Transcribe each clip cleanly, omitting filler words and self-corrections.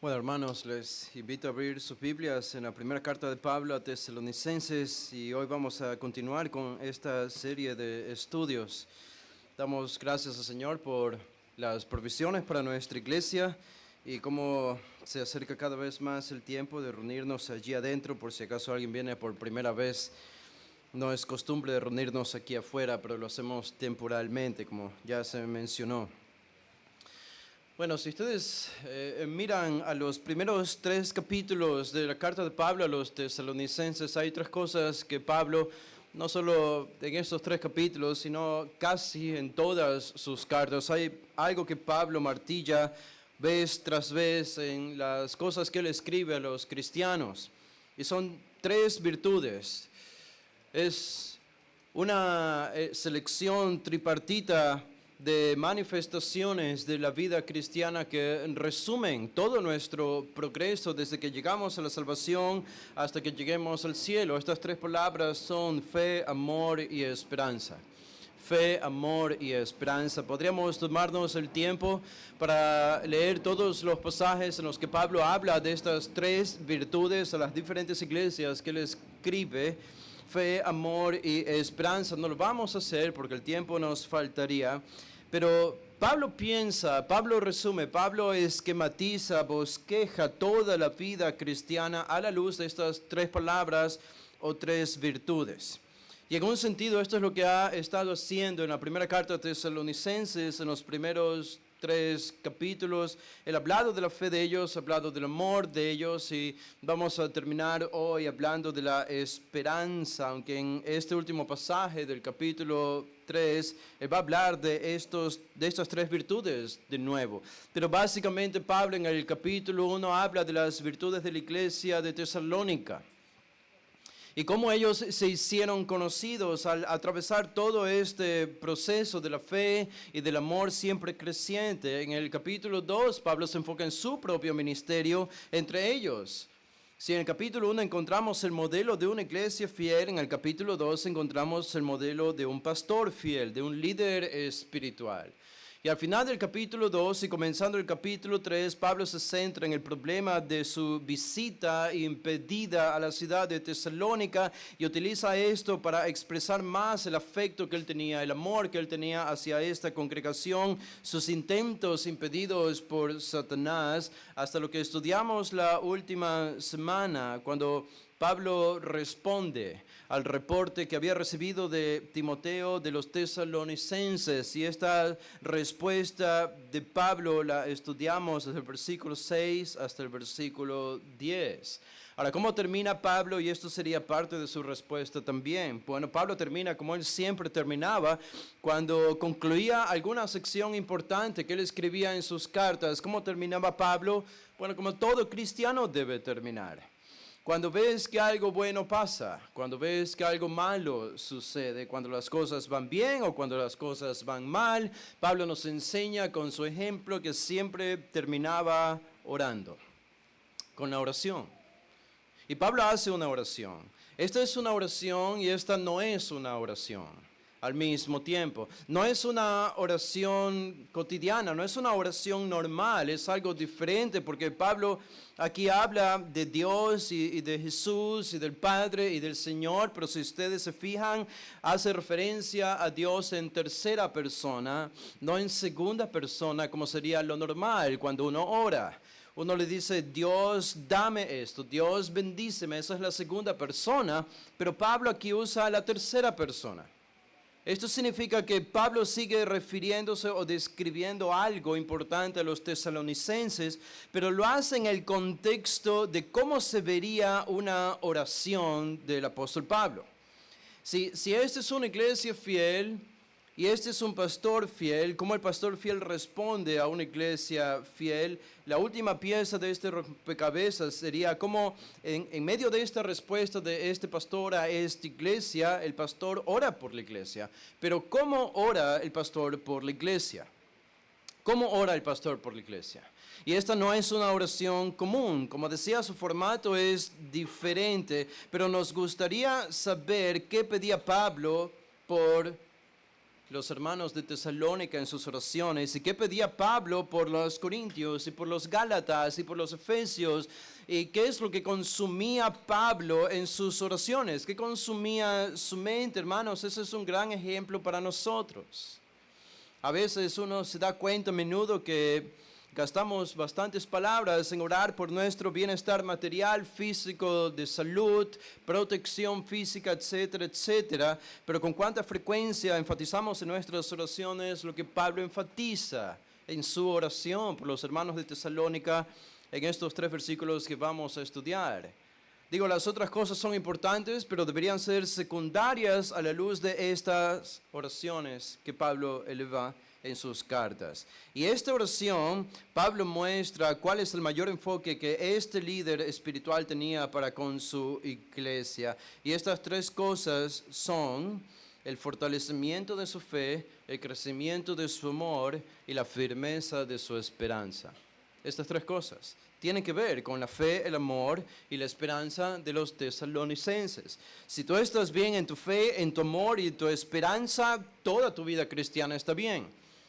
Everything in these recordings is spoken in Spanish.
Bueno, hermanos, les invito a abrir sus Biblias en la primera carta de Pablo a Tesalonicenses y hoy vamos a continuar con esta serie de estudios. Damos gracias al Señor por las provisiones para nuestra iglesia y cómo se acerca cada vez más el tiempo de reunirnos allí adentro, por si acaso alguien viene por primera vez. No es costumbre de reunirnos aquí afuera, pero lo hacemos temporalmente, como ya se mencionó. Bueno, si ustedes miran a los primeros 3 capítulos de la carta de Pablo a los tesalonicenses, hay 3 cosas que Pablo, no solo en estos 3 capítulos, sino casi en todas sus cartas, hay algo que Pablo martilla vez tras vez en las cosas que él escribe a los cristianos. Y son 3 virtudes. Es una selección tripartita de manifestaciones de la vida cristiana que resumen todo nuestro progreso desde que llegamos a la salvación hasta que lleguemos al cielo. Estas 3 palabras son fe, amor y esperanza. Fe, amor y esperanza. Podríamos tomarnos el tiempo para leer todos los pasajes en los que Pablo habla de estas 3 virtudes a las diferentes iglesias que él escribe. Fe, amor y esperanza. No lo vamos a hacer porque el tiempo nos faltaría, pero Pablo piensa, Pablo resume, Pablo esquematiza, bosqueja toda la vida cristiana a la luz de estas 3 palabras o 3 virtudes. Y en un sentido esto es lo que ha estado haciendo en la primera carta de Tesalonicenses, en los primeros 3 capítulos. Él ha hablado de la fe de ellos, ha hablado del amor de ellos y vamos a terminar hoy hablando de la esperanza, aunque en este último pasaje del capítulo 3, él va a hablar de estas 3 virtudes de nuevo. Pero básicamente Pablo en el capítulo 1 habla de las virtudes de la iglesia de Tesalónica. Y cómo ellos se hicieron conocidos al atravesar todo este proceso de la fe y del amor siempre creciente. En el capítulo 2, Pablo se enfoca en su propio ministerio entre ellos. Si en el capítulo 1 encontramos el modelo de una iglesia fiel, en el capítulo 2 encontramos el modelo de un pastor fiel, de un líder espiritual. Y al final del capítulo 2 y comenzando el capítulo 3, Pablo se centra en el problema de su visita impedida a la ciudad de Tesalónica y utiliza esto para expresar más el afecto que él tenía, el amor que él tenía hacia esta congregación, sus intentos impedidos por Satanás, hasta lo que estudiamos la última semana, cuando Pablo responde al reporte que había recibido de Timoteo de los tesalonicenses, y esta respuesta de Pablo la estudiamos desde el versículo 6 hasta el versículo 10. Ahora, ¿cómo termina Pablo? Y esto sería parte de su respuesta también. Bueno, Pablo termina como él siempre terminaba cuando concluía alguna sección importante que él escribía en sus cartas. ¿Cómo terminaba Pablo? Bueno, como todo cristiano debe terminar. Cuando ves que algo bueno pasa, cuando ves que algo malo sucede, cuando las cosas van bien o cuando las cosas van mal, Pablo nos enseña con su ejemplo que siempre terminaba orando, con la oración. Y Pablo hace una oración. Esta es una oración y esta no es una oración al mismo tiempo. No es una oración cotidiana, no es una oración normal, es algo diferente porque Pablo aquí habla de Dios y de Jesús y del Padre y del Señor, pero si ustedes se fijan, hace referencia a Dios en tercera persona, no en segunda persona como sería lo normal cuando uno ora. Uno le dice, Dios, dame esto, Dios, bendíceme, esa es la segunda persona, pero Pablo aquí usa la tercera persona. Esto significa que Pablo sigue refiriéndose o describiendo algo importante a los tesalonicenses, pero lo hace en el contexto de cómo se vería una oración del apóstol Pablo. Si esta es una iglesia fiel y este es un pastor fiel, ¿cómo el pastor fiel responde a una iglesia fiel? La última pieza de este rompecabezas sería cómo en medio de esta respuesta de este pastor a esta iglesia, el pastor ora por la iglesia. Pero ¿cómo ora el pastor por la iglesia? ¿Cómo ora el pastor por la iglesia? Y esta no es una oración común. Como decía, su formato es diferente, pero nos gustaría saber qué pedía Pablo por los hermanos de Tesalónica en sus oraciones y qué pedía Pablo por los corintios y por los gálatas y por los efesios y qué es lo que consumía Pablo en sus oraciones, qué consumía su mente, hermanos. Ese es un gran ejemplo para nosotros. A veces uno se da cuenta a menudo que gastamos bastantes palabras en orar por nuestro bienestar material, físico, de salud, protección física, etcétera, etcétera. Pero con cuánta frecuencia enfatizamos en nuestras oraciones lo que Pablo enfatiza en su oración por los hermanos de Tesalónica en estos 3 versículos que vamos a estudiar. Digo, las otras cosas son importantes, pero deberían ser secundarias a la luz de estas oraciones que Pablo eleva en sus cartas. Y esta oración, Pablo muestra cuál es el mayor enfoque que este líder espiritual tenía para con su iglesia. Y estas 3 cosas son el fortalecimiento de su fe, el crecimiento de su amor y la firmeza de su esperanza. Estas 3 cosas tienen que ver con la fe, el amor y la esperanza de los tesalonicenses. Si tú estás bien en tu fe, en tu amor y en tu esperanza, toda tu vida cristiana está bien.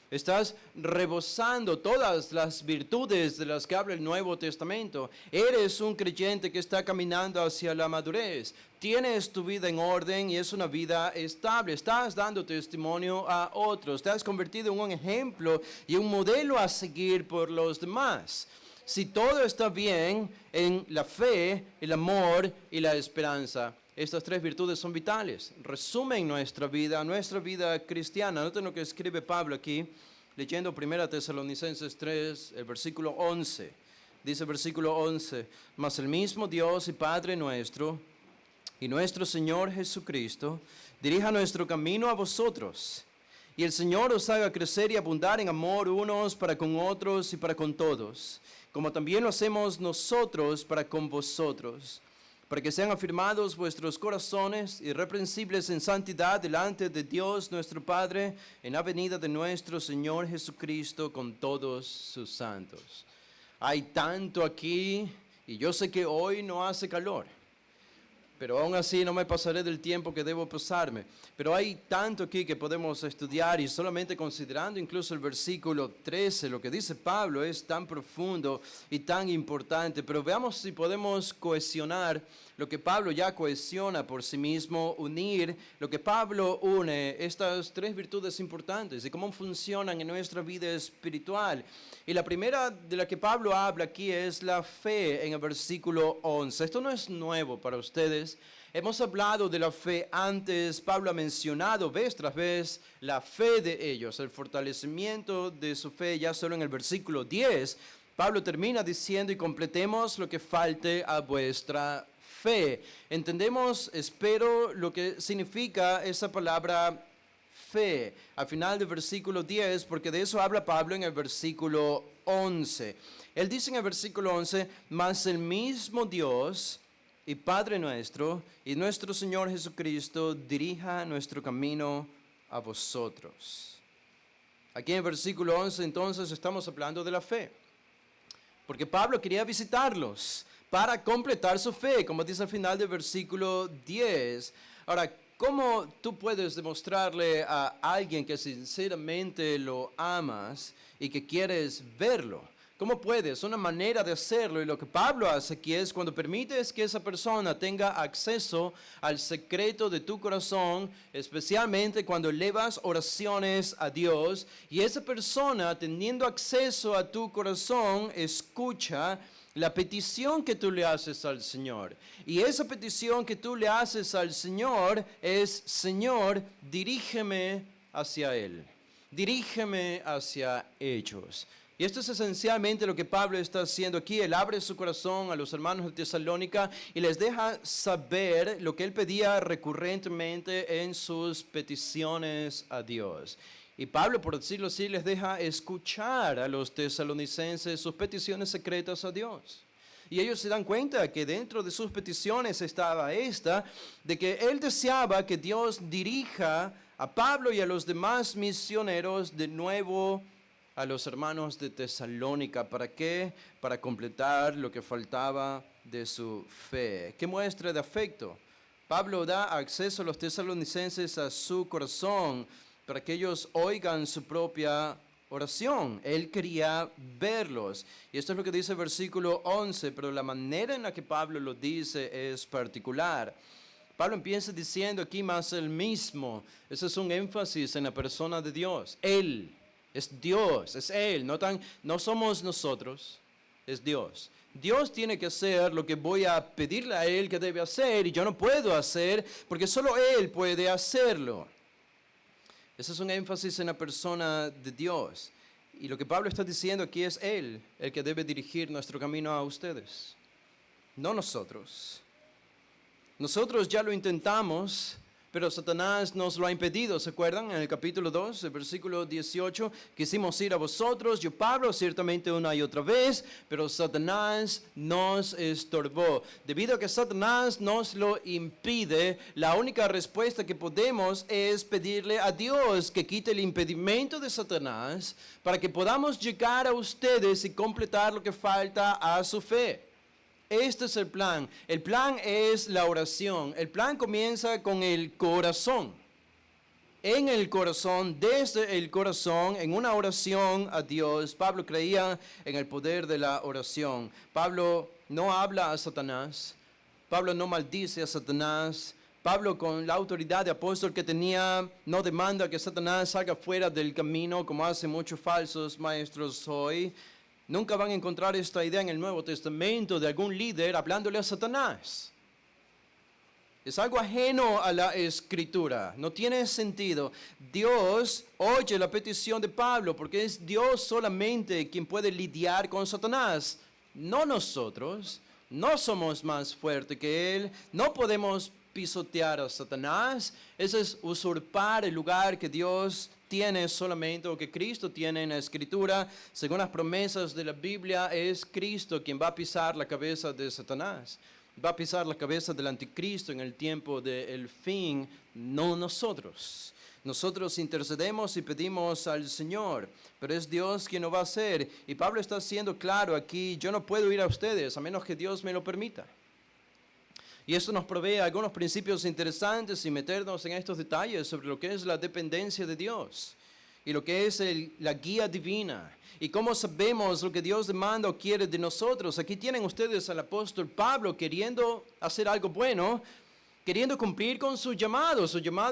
Estás rebosando todas las virtudes de las que habla el Nuevo Testamento. Eres un creyente que está caminando hacia la madurez. Tienes tu vida en orden y es una vida estable. Estás dando testimonio a otros. Te has convertido en un ejemplo y un modelo a seguir por los demás. Si todo está bien en la fe, el amor y la esperanza, estas 3 virtudes son vitales. Resumen nuestra vida cristiana. Noten lo que escribe Pablo aquí, leyendo 1 Tesalonicenses 3, el versículo 11. Dice el versículo 11, mas el mismo Dios y Padre nuestro y nuestro Señor Jesucristo dirija nuestro camino a vosotros. Y el Señor os haga crecer y abundar en amor unos para con otros y para con todos, como también lo hacemos nosotros para con vosotros, para que sean afirmados vuestros corazones irreprensibles en santidad delante de Dios nuestro Padre, en la venida de nuestro Señor Jesucristo con todos sus santos. Hay tanto aquí, y yo sé que hoy no hace calor, pero aún así no me pasaré del tiempo que debo pasarme. Pero hay tanto aquí que podemos estudiar y solamente considerando incluso el versículo 13, lo que dice Pablo es tan profundo y tan importante. Pero veamos si podemos cohesionar lo que Pablo ya cohesiona por sí mismo, unir lo que Pablo une, estas 3 virtudes importantes y cómo funcionan en nuestra vida espiritual. Y la primera de la que Pablo habla aquí es la fe en el versículo 11. Esto no es nuevo para ustedes. Hemos hablado de la fe antes. Pablo ha mencionado vez tras vez la fe de ellos, el fortalecimiento de su fe ya solo en el versículo 10. Pablo termina diciendo y completemos lo que falte a vuestra fe. Entendemos, espero, lo que significa esa palabra fe al final del versículo 10, porque de eso habla Pablo en el versículo 11. Él dice en el versículo 11, mas el mismo Dios y Padre nuestro y nuestro Señor Jesucristo dirija nuestro camino a vosotros. Aquí en el versículo 11 entonces estamos hablando de la fe, porque Pablo quería visitarlos para completar su fe, como dice al final del versículo 10. Ahora, ¿cómo tú puedes demostrarle a alguien que sinceramente lo amas y que quieres verlo? ¿Cómo puedes? Una manera de hacerlo, y lo que Pablo hace aquí es cuando permites que esa persona tenga acceso al secreto de tu corazón, especialmente cuando elevas oraciones a Dios, y esa persona teniendo acceso a tu corazón escucha la petición que tú le haces al Señor. Y esa petición que tú le haces al Señor es: Señor, dirígeme hacia Él. Dirígeme hacia ellos. Y esto es esencialmente lo que Pablo está haciendo aquí. Él abre su corazón a los hermanos de Tesalónica y les deja saber lo que él pedía recurrentemente en sus peticiones a Dios. Y Pablo, por decirlo así, les deja escuchar a los tesalonicenses sus peticiones secretas a Dios. Y ellos se dan cuenta que dentro de sus peticiones estaba esta, de que él deseaba que Dios dirija a Pablo y a los demás misioneros de nuevo a los hermanos de Tesalónica. ¿Para qué? Para completar lo que faltaba de su fe. ¿Qué muestra de afecto? Pablo da acceso a los tesalonicenses a su corazón para que ellos oigan su propia oración. Él quería verlos. Y esto es lo que dice el versículo 11, pero la manera en la que Pablo lo dice es particular. Pablo empieza diciendo aquí más el mismo. Ese es un énfasis en la persona de Dios. Él es Dios, es Él. No somos nosotros, es Dios. Dios tiene que hacer lo que voy a pedirle a Él que debe hacer y yo no puedo hacer porque solo Él puede hacerlo. Ese es un énfasis en la persona de Dios. Y lo que Pablo está diciendo aquí es Él el que debe dirigir nuestro camino a ustedes, no nosotros. Nosotros ya lo intentamos, pero Satanás nos lo ha impedido. ¿Se acuerdan? En el capítulo 2, el versículo 18, quisimos ir a vosotros, yo Pablo, ciertamente una y otra vez, pero Satanás nos estorbó. Debido a que Satanás nos lo impide, la única respuesta que podemos es pedirle a Dios que quite el impedimento de Satanás para que podamos llegar a ustedes y completar lo que falta a su fe. Este es el plan. El plan es la oración. El plan comienza con el corazón. En el corazón, desde el corazón, en una oración a Dios. Pablo creía en el poder de la oración. Pablo no habla a Satanás. Pablo no maldice a Satanás. Pablo, con la autoridad de apóstol que tenía, no demanda que Satanás salga fuera del camino como hacen muchos falsos maestros hoy. Nunca van a encontrar esta idea en el Nuevo Testamento de algún líder hablándole a Satanás. Es algo ajeno a la Escritura. No tiene sentido. Dios oye la petición de Pablo porque es Dios solamente quien puede lidiar con Satanás. No nosotros. No somos más fuertes que Él. No podemos pisotear a Satanás. Eso es usurpar el lugar que Dios tiene solamente, o que Cristo tiene en la Escritura. Según las promesas de la Biblia, es Cristo quien va a pisar la cabeza de Satanás. Va a pisar la cabeza del anticristo en el tiempo del fin, no nosotros. Nosotros intercedemos y pedimos al Señor, pero es Dios quien lo va a hacer. Y Pablo está siendo claro aquí: yo no puedo ir a ustedes a menos que Dios me lo permita. Y esto nos provee algunos principios interesantes y meternos en estos detalles sobre lo que es la dependencia de Dios y lo que es la guía divina y cómo sabemos lo que Dios demanda o quiere de nosotros. Aquí tienen ustedes al apóstol Pablo queriendo hacer algo bueno, queriendo cumplir con su llamado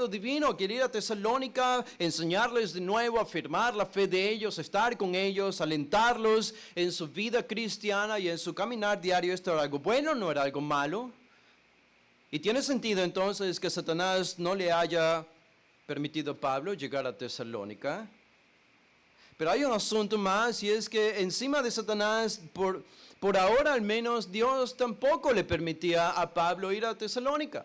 divino, quiere ir a Tesalónica, enseñarles de nuevo, afirmar la fe de ellos, estar con ellos, alentarlos en su vida cristiana y en su caminar diario. ¿Esto era algo bueno? ¿No era algo malo? Y tiene sentido entonces que Satanás no le haya permitido a Pablo llegar a Tesalónica. Pero hay un asunto más, y es que encima de Satanás, por ahora al menos, Dios tampoco le permitía a Pablo ir a Tesalónica.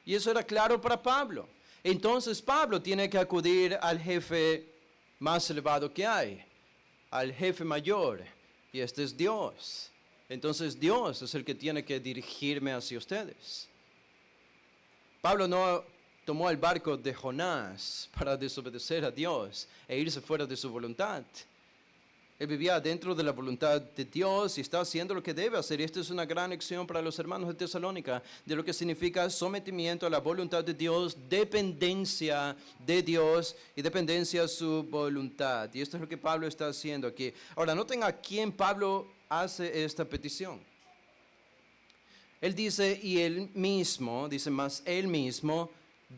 Y eso era claro para Pablo. Entonces Pablo tiene que acudir al jefe más elevado que hay, al jefe mayor, y este es Dios. Entonces Dios es el que tiene que dirigirme hacia ustedes. Pablo no tomó el barco de Jonás para desobedecer a Dios e irse fuera de su voluntad. Él vivía dentro de la voluntad de Dios y está haciendo lo que debe hacer. Y esta es una gran lección para los hermanos de Tesalónica, de lo que significa sometimiento a la voluntad de Dios, dependencia de Dios y dependencia a su voluntad. Y esto es lo que Pablo está haciendo aquí. Ahora, noten a quién Pablo hace esta petición. Él dice, y él mismo, dice más él mismo,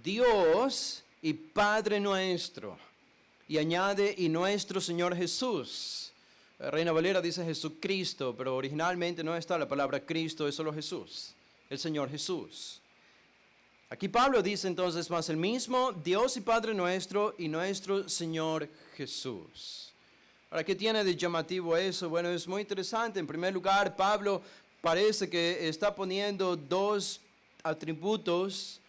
Dios y Padre nuestro. Y añade, y nuestro Señor Jesús. Reina Valera dice Jesucristo, pero originalmente no está la palabra Cristo, es solo Jesús, el Señor Jesús. Aquí Pablo dice entonces más el mismo, Dios y Padre nuestro y nuestro Señor Jesús. Ahora, ¿qué tiene de llamativo eso? Bueno, es muy interesante. En primer lugar, Pablo parece que está poniendo dos atributos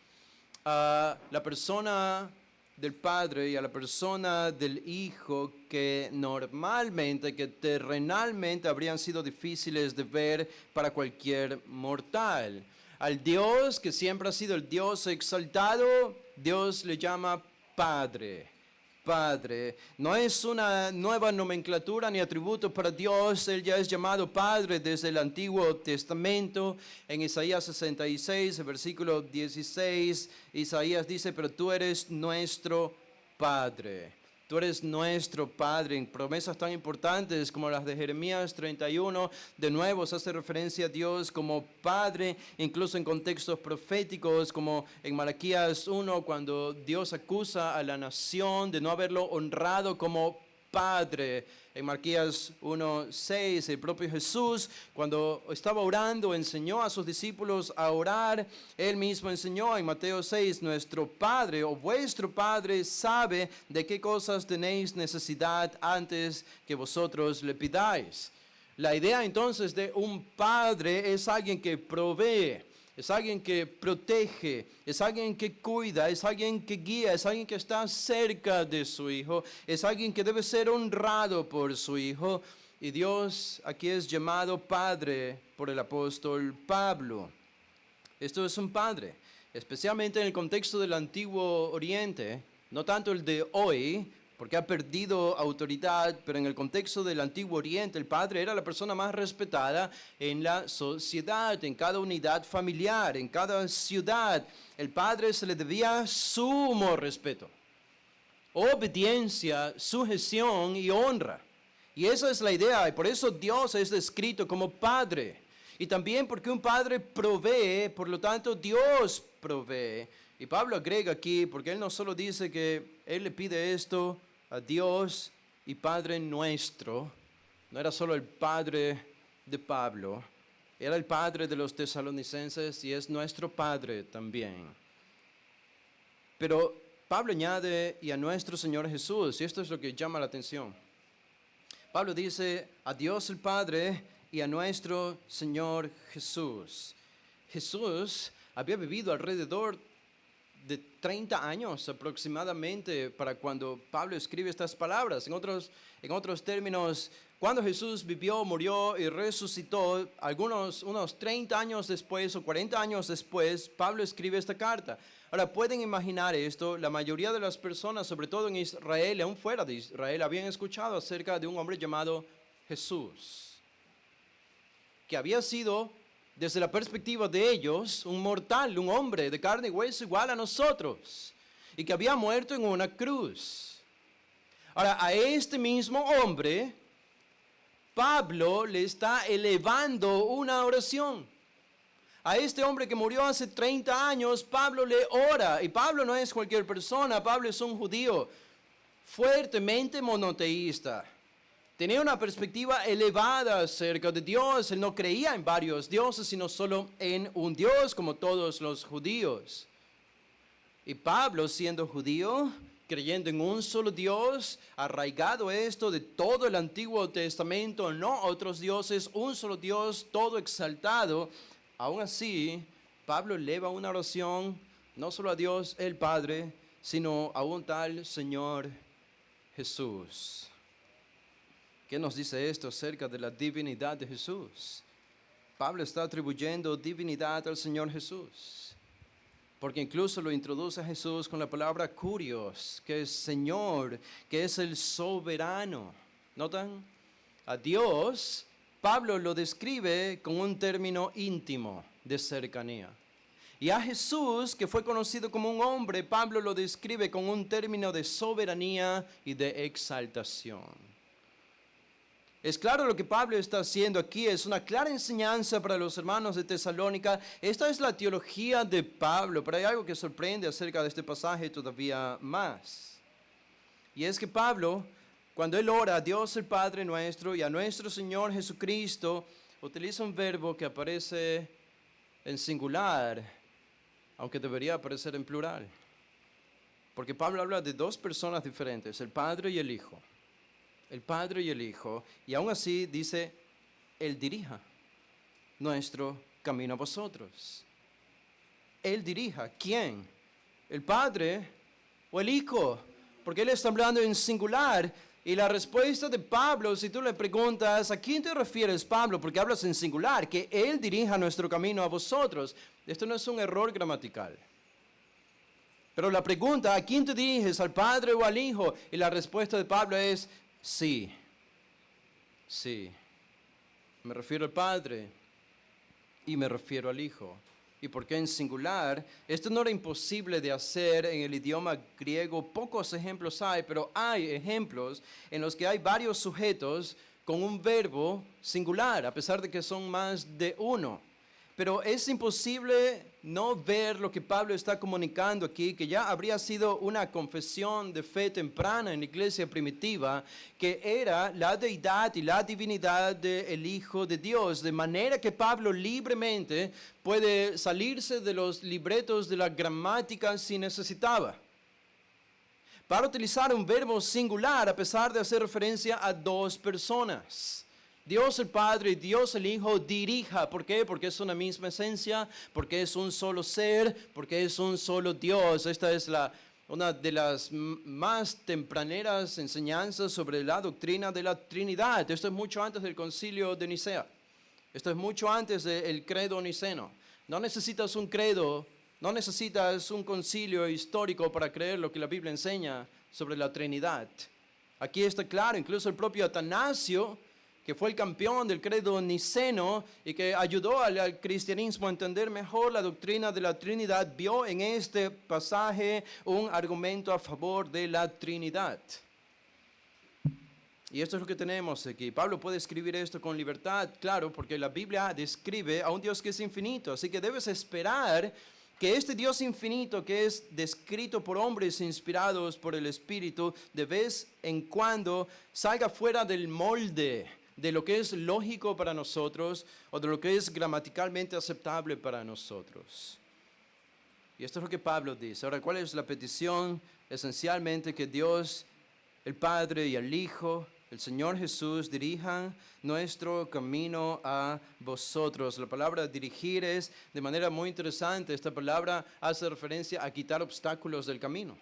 a la persona del Padre y a la persona del Hijo que normalmente, que terrenalmente habrían sido difíciles de ver para cualquier mortal. Al Dios que siempre ha sido el Dios exaltado, Dios le llama Padre. Padre. No es una nueva nomenclatura ni atributo para Dios. Él ya es llamado Padre desde el Antiguo Testamento. En Isaías 66, el versículo 16, Isaías dice, pero tú eres nuestro Padre. Tú eres nuestro Padre. En promesas tan importantes como las de Jeremías 31, de nuevo se hace referencia a Dios como Padre, incluso en contextos proféticos, como en Malaquías 1, cuando Dios acusa a la nación de no haberlo honrado como Padre. En Malaquías 1:6, el propio Jesús, cuando estaba orando, enseñó a sus discípulos a orar. Él mismo enseñó en Mateo 6, nuestro Padre o vuestro Padre sabe de qué cosas tenéis necesidad antes que vosotros le pidáis. La idea entonces de un padre es alguien que provee, es alguien que protege, es alguien que cuida, es alguien que guía, es alguien que está cerca de su hijo, es alguien que debe ser honrado por su hijo. Y Dios aquí es llamado Padre por el apóstol Pablo. Esto es un padre, especialmente en el contexto del Antiguo Oriente, no tanto el de hoy, porque ha perdido autoridad, pero en el contexto del Antiguo Oriente, el padre era la persona más respetada en la sociedad, en cada unidad familiar, en cada ciudad. El padre se le debía sumo respeto, obediencia, sujeción y honra. Y esa es la idea, y por eso Dios es descrito como Padre. Y también porque un Padre provee, por lo tanto Dios provee. Y Pablo agrega aquí, porque él no solo dice que él le pide esto a Dios y Padre nuestro, no era solo el Padre de Pablo, era el Padre de los tesalonicenses y es nuestro Padre también. Pero Pablo añade, y a nuestro Señor Jesús, y esto es lo que llama la atención. Pablo dice, a Dios el Padre y a nuestro Señor Jesús. Jesús había vivido alrededor de 30 años aproximadamente para cuando Pablo escribe estas palabras. En otros términos, cuando Jesús vivió, murió y resucitó, unos 30 años después o 40 años después, Pablo escribe esta carta. Ahora, pueden imaginar esto, la mayoría de las personas, sobre todo en Israel, aún fuera de Israel, habían escuchado acerca de un hombre llamado Jesús, que había sido, desde la perspectiva de ellos, un mortal, un hombre de carne y hueso igual a nosotros, y que había muerto en una cruz. Ahora, a este mismo hombre, Pablo le está elevando una oración. A este hombre que murió hace 30 años, Pablo le ora. Y Pablo no es cualquier persona, Pablo es un judío fuertemente monoteísta. Tenía una perspectiva elevada acerca de Dios. Él no creía en varios dioses, sino solo en un Dios, como todos los judíos. Y Pablo, siendo judío, creyendo en un solo Dios, arraigado esto de todo el Antiguo Testamento, no otros dioses, un solo Dios, todo exaltado. Aún así, Pablo eleva una oración no solo a Dios el Padre, sino a un tal Señor Jesús. ¿Qué nos dice esto acerca de la divinidad de Jesús? Pablo está atribuyendo divinidad al Señor Jesús, porque incluso lo introduce a Jesús con la palabra kurios, que es Señor, que es el soberano. ¿Notan? A Dios, Pablo lo describe con un término íntimo de cercanía. Y a Jesús, que fue conocido como un hombre, Pablo lo describe con un término de soberanía y de exaltación. Es claro lo que Pablo está haciendo aquí, es una clara enseñanza para los hermanos de Tesalónica. Esta es la teología de Pablo, pero hay algo que sorprende acerca de este pasaje todavía más. Y es que Pablo, cuando él ora a Dios el Padre nuestro y a nuestro Señor Jesucristo, utiliza un verbo que aparece en singular, aunque debería aparecer en plural. Porque Pablo habla de dos personas diferentes, el Padre y el Hijo. El Padre y el Hijo, y aún así dice, Él dirija nuestro camino a vosotros. Él dirija, ¿quién? ¿El Padre o el Hijo? Porque Él está hablando en singular, y la respuesta de Pablo, si tú le preguntas, ¿a quién te refieres, Pablo? Porque hablas en singular, que Él dirija nuestro camino a vosotros. Esto no es un error gramatical. Pero la pregunta, ¿a quién te diriges, al Padre o al Hijo? Y la respuesta de Pablo es, sí, me refiero al Padre y me refiero al Hijo. ¿Y por qué en singular? Esto no era imposible de hacer en el idioma griego. Pocos ejemplos hay, pero hay ejemplos en los que hay varios sujetos con un verbo singular, a pesar de que son más de uno. Pero es imposible no ver lo que Pablo está comunicando aquí, que ya habría sido una confesión de fe temprana en la iglesia primitiva, que era la deidad y la divinidad del Hijo de Dios, de manera que Pablo libremente puede salirse de los libretos de la gramática si necesitaba, para utilizar un verbo singular a pesar de hacer referencia a dos personas. Dios el Padre y Dios el Hijo dirija. ¿Por qué? Porque es una misma esencia, porque es un solo ser, porque es un solo Dios. Esta es una de las más tempraneras enseñanzas sobre la doctrina de la Trinidad. Esto es mucho antes del Concilio de Nicea. Esto es mucho antes del credo niceno. No necesitas un credo, no necesitas un concilio histórico para creer lo que la Biblia enseña sobre la Trinidad. Aquí está claro, incluso el propio Atanasio, que fue el campeón del credo niceno y que ayudó al cristianismo a entender mejor la doctrina de la Trinidad, vio en este pasaje un argumento a favor de la Trinidad. Y esto es lo que tenemos aquí. Pablo puede escribir esto con libertad, claro, porque la Biblia describe a un Dios que es infinito, así que debes esperar que este Dios infinito que es descrito por hombres inspirados por el Espíritu, de vez en cuando salga fuera del molde de lo que es lógico para nosotros o de lo que es gramaticalmente aceptable para nosotros. Y esto es lo que Pablo dice. Ahora, ¿cuál es la petición? Esencialmente que Dios, el Padre y el Hijo, el Señor Jesús, dirijan nuestro camino a vosotros. La palabra dirigir es de manera muy interesante. Esta palabra hace referencia a quitar obstáculos del camino.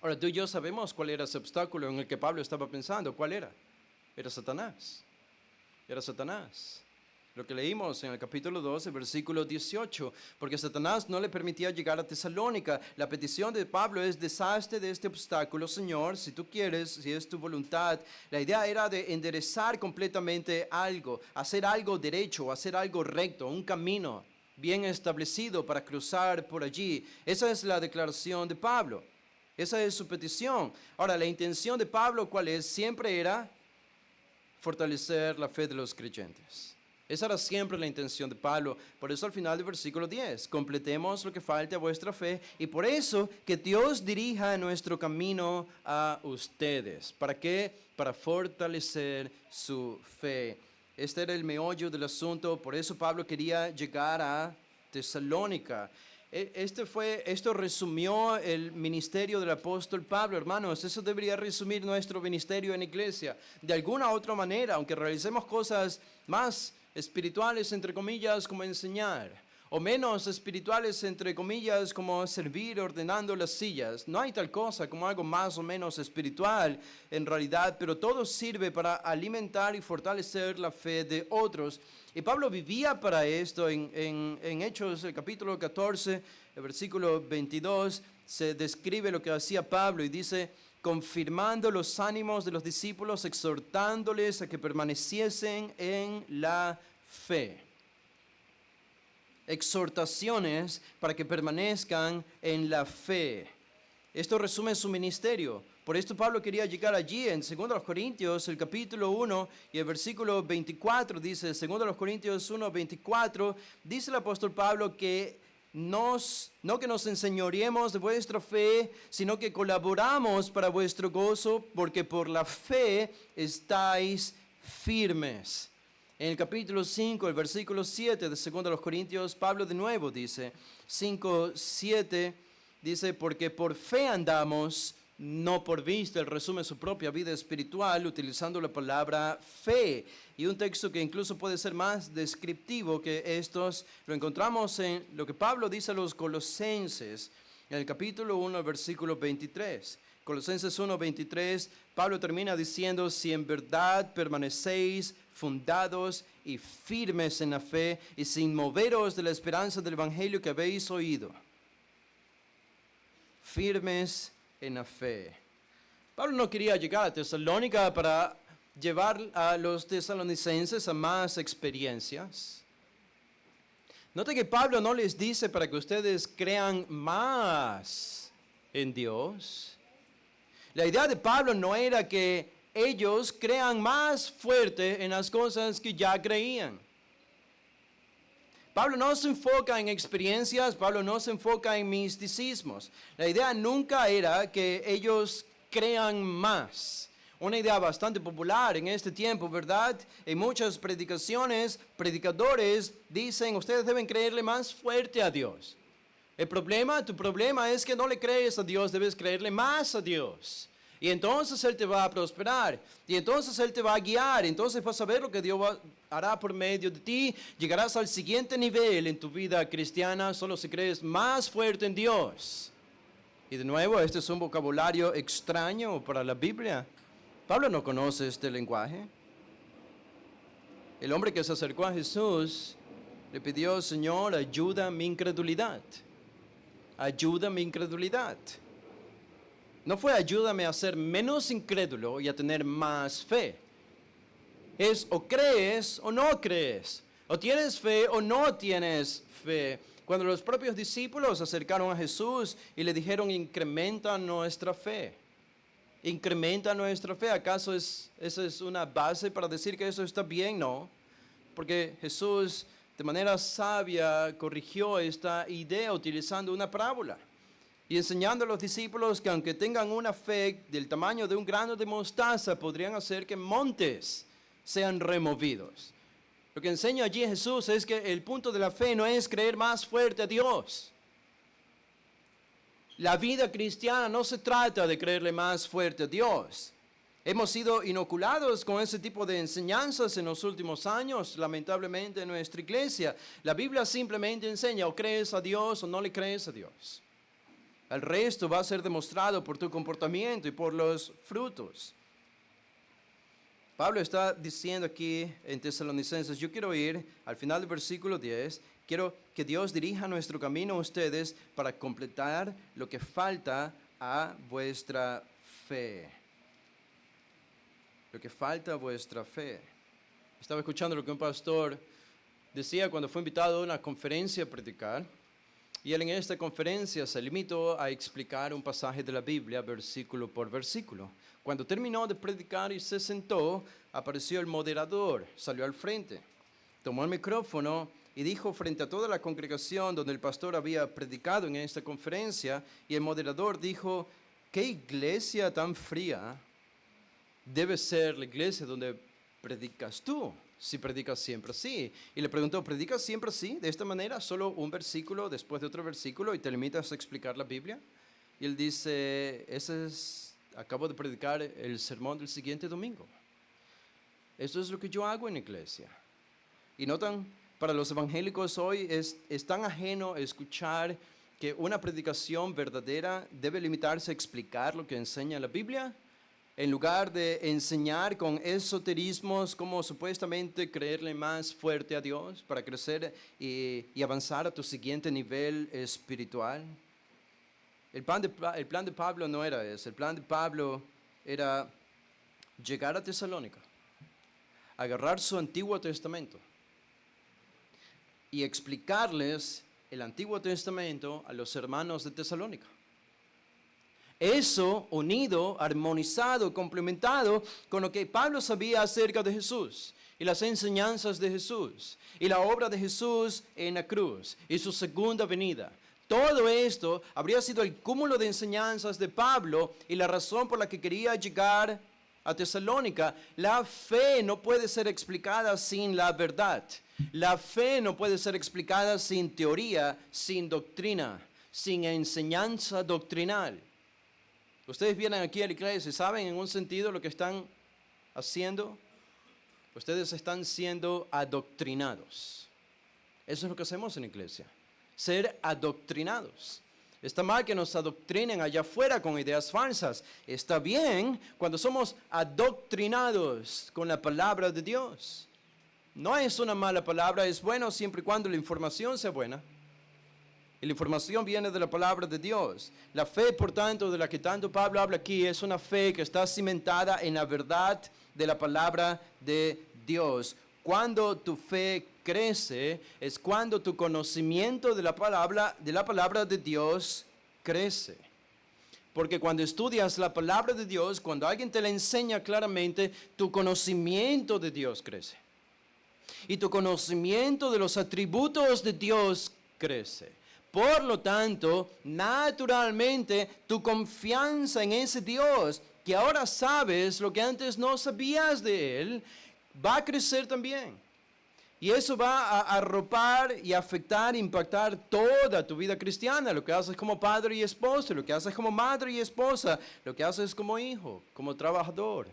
Ahora, tú y yo sabemos cuál era ese obstáculo en el que Pablo estaba pensando. ¿Cuál era? Era Satanás. Era Satanás. Lo que leímos en el capítulo 12, versículo 18, porque Satanás no le permitía llegar a Tesalónica. La petición de Pablo es: deshazte de este obstáculo, Señor, si tú quieres, si es tu voluntad. La idea era de enderezar completamente algo, hacer algo derecho, hacer algo recto, un camino bien establecido para cruzar por allí. Esa es la declaración de Pablo. Esa es su petición. Ahora, la intención de Pablo, ¿cuál es? Siempre era fortalecer la fe de los creyentes. Esa era siempre la intención de Pablo. Por eso al final del versículo 10, completemos lo que falte a vuestra fe, y por eso que Dios dirija nuestro camino a ustedes. ¿Para qué? Para fortalecer su fe. Este era el meollo del asunto. Por eso Pablo quería llegar a Tesalónica. Esto resumió el ministerio del apóstol Pablo, hermanos. Eso debería resumir nuestro ministerio en iglesia. De alguna otra manera, aunque realicemos cosas más espirituales, entre comillas, como enseñar, o menos espirituales, entre comillas, como servir ordenando las sillas. No hay tal cosa como algo más o menos espiritual en realidad, pero todo sirve para alimentar y fortalecer la fe de otros. Y Pablo vivía para esto. En Hechos, el capítulo 14, el versículo 22, se describe lo que hacía Pablo y dice: confirmando los ánimos de los discípulos, exhortándoles a que permaneciesen en la fe. Exhortaciones para que permanezcan en la fe. Esto resume su ministerio. Por esto Pablo quería llegar allí. En 2 Corintios, el capítulo 1 y el versículo 24, dice, 2 Corintios 1, 24, dice el apóstol Pablo que no que nos enseñoreemos de vuestra fe, sino que colaboramos para vuestro gozo, porque por la fe estáis firmes. En el capítulo 5, el versículo 7 de 2 Corintios, Pablo de nuevo dice, 5, 7, dice, porque por fe andamos, no por vista. Él resume su propia vida espiritual utilizando la palabra fe. Y un texto que incluso puede ser más descriptivo que estos, lo encontramos en lo que Pablo dice a los Colosenses, en el capítulo 1, versículo 23. Colosenses 1, 23, Pablo termina diciendo: si en verdad permanecéis fundados y firmes en la fe y sin moveros de la esperanza del evangelio que habéis oído. Firmes en la fe. Pablo no quería llegar a Tesalónica para llevar a los tesalonicenses a más experiencias. Note que Pablo no les dice para que ustedes crean más en Dios. La idea de Pablo no era que ellos crean más fuerte en las cosas que ya creían. Pablo no se enfoca en experiencias, Pablo no se enfoca en misticismos. La idea nunca era que ellos crean más. Una idea bastante popular en este tiempo, ¿verdad? En muchas predicaciones, predicadores dicen, ustedes deben creerle más fuerte a Dios. Tu problema es que no le crees a Dios, debes creerle más a Dios. Y entonces Él te va a prosperar. Y entonces Él te va a guiar. Entonces vas a ver lo que Dios hará por medio de ti. Llegarás al siguiente nivel en tu vida cristiana solo si crees más fuerte en Dios. Y de nuevo, este es un vocabulario extraño para la Biblia. Pablo no conoce este lenguaje. El hombre que se acercó a Jesús le pidió, Señor, ayuda mi incredulidad. Ayuda mi incredulidad. No fue ayúdame a ser menos incrédulo y a tener más fe. Es o crees o no crees. O tienes fe o no tienes fe. Cuando los propios discípulos se acercaron a Jesús y le dijeron, incrementa nuestra fe. Incrementa nuestra fe. ¿Acaso esa es una base para decir que eso está bien? No. Porque Jesús de manera sabia corrigió esta idea utilizando una parábola. Y enseñando a los discípulos que aunque tengan una fe del tamaño de un grano de mostaza, podrían hacer que montes sean removidos. Lo que enseña allí Jesús es que el punto de la fe no es creer más fuerte a Dios. La vida cristiana no se trata de creerle más fuerte a Dios. Hemos sido inoculados con ese tipo de enseñanzas en los últimos años, lamentablemente, en nuestra iglesia. La Biblia simplemente enseña o crees a Dios o no le crees a Dios. El resto va a ser demostrado por tu comportamiento y por los frutos. Pablo está diciendo aquí en Tesalonicenses, yo quiero ir al final del versículo 10, quiero que Dios dirija nuestro camino a ustedes para completar lo que falta a vuestra fe. Lo que falta a vuestra fe. Estaba escuchando lo que un pastor decía cuando fue invitado a una conferencia a predicar. Y él en esta conferencia se limitó a explicar un pasaje de la Biblia versículo por versículo. Cuando terminó de predicar y se sentó, apareció el moderador, salió al frente, tomó el micrófono y dijo frente a toda la congregación donde el pastor había predicado en esta conferencia, y el moderador dijo, ¿qué iglesia tan fría debe ser la iglesia donde predicas tú? Si predicas siempre así. Y le preguntó, ¿predicas siempre así? De esta manera, solo un versículo después de otro versículo y te limitas a explicar la Biblia. Y él dice, acabo de predicar el sermón del siguiente domingo. Eso es lo que yo hago en la iglesia. Y notan, para los evangélicos hoy es tan ajeno escuchar que una predicación verdadera debe limitarse a explicar lo que enseña la Biblia, en lugar de enseñar con esoterismos cómo supuestamente creerle más fuerte a Dios para crecer y avanzar a tu siguiente nivel espiritual. El plan de Pablo no era ese. El plan de Pablo era llegar a Tesalónica, agarrar su Antiguo Testamento y explicarles el Antiguo Testamento a los hermanos de Tesalónica. Eso unido, armonizado, complementado con lo que Pablo sabía acerca de Jesús y las enseñanzas de Jesús y la obra de Jesús en la cruz y su segunda venida. Todo esto habría sido el cúmulo de enseñanzas de Pablo y la razón por la que quería llegar a Tesalónica. La fe no puede ser explicada sin la verdad. La fe no puede ser explicada sin teoría, sin doctrina, sin enseñanza doctrinal. Ustedes vienen aquí a la iglesia y saben en un sentido lo que están haciendo. Ustedes están siendo adoctrinados. Eso es lo que hacemos en la iglesia. Ser adoctrinados. Está mal que nos adoctrinen allá afuera con ideas falsas. Está bien cuando somos adoctrinados con la palabra de Dios. No es una mala palabra, es bueno siempre y cuando la información sea buena. Y la información viene de la palabra de Dios. La fe, por tanto, de la que tanto Pablo habla aquí, es una fe que está cimentada en la verdad de la palabra de Dios. Cuando tu fe crece es cuando tu conocimiento de la palabra de Dios crece. Porque cuando estudias la palabra de Dios, cuando alguien te la enseña claramente, tu conocimiento de Dios crece. Y tu conocimiento de los atributos de Dios crece. Por lo tanto, naturalmente, tu confianza en ese Dios, que ahora sabes lo que antes no sabías de Él, va a crecer también. Y eso va a arropar y afectar, impactar toda tu vida cristiana. Lo que haces como padre y esposo, lo que haces como madre y esposa, lo que haces como hijo, como trabajador.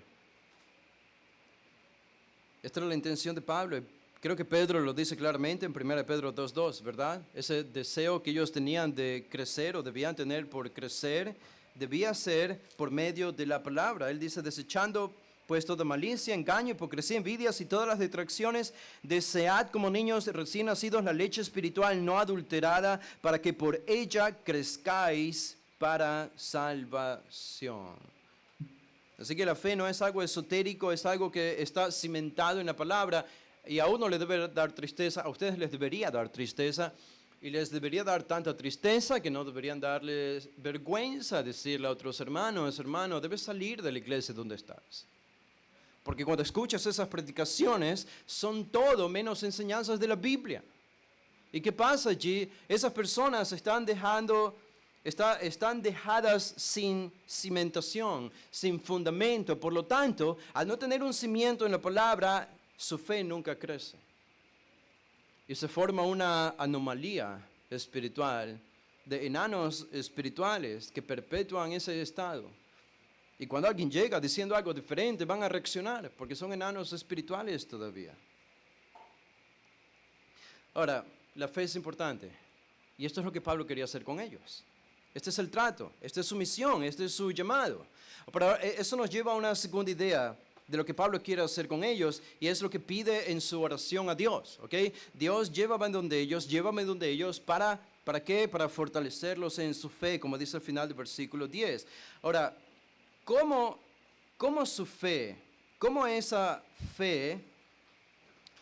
Esta era la intención de Pablo. Creo que Pedro lo dice claramente en 1 Pedro 2:2, ¿verdad? Ese deseo que ellos tenían de crecer o debían tener por crecer, debía ser por medio de la palabra. Él dice, desechando pues toda malicia, engaño, hipocresía, envidias y todas las distracciones, desead como niños recién nacidos la leche espiritual no adulterada, para que por ella crezcáis para salvación. Así que la fe no es algo esotérico, es algo que está cimentado en la palabra, y a uno le debe dar tristeza, a ustedes les debería dar tristeza, y les debería dar tanta tristeza que no deberían darles vergüenza decirle a otros hermanos, hermano, debes salir de la iglesia donde estás. Porque cuando escuchas esas predicaciones, son todo menos enseñanzas de la Biblia. ¿Y qué pasa allí? Esas personas están dejadas sin cimentación, sin fundamento. Por lo tanto, al no tener un cimiento en la palabra, su fe nunca crece. Y se forma una anomalía espiritual de enanos espirituales que perpetúan ese estado. Y cuando alguien llega diciendo algo diferente, van a reaccionar, porque son enanos espirituales todavía. Ahora, la fe es importante. Y esto es lo que Pablo quería hacer con ellos. Este es el trato, esta es su misión, este es su llamado. Pero eso nos lleva a una segunda idea de lo que Pablo quiere hacer con ellos, y es lo que pide en su oración a Dios. ¿Okay? Dios, llévame donde ellos, ¿para qué? Para fortalecerlos en su fe, como dice al final del versículo 10. Ahora, ¿Cómo su fe, cómo esa fe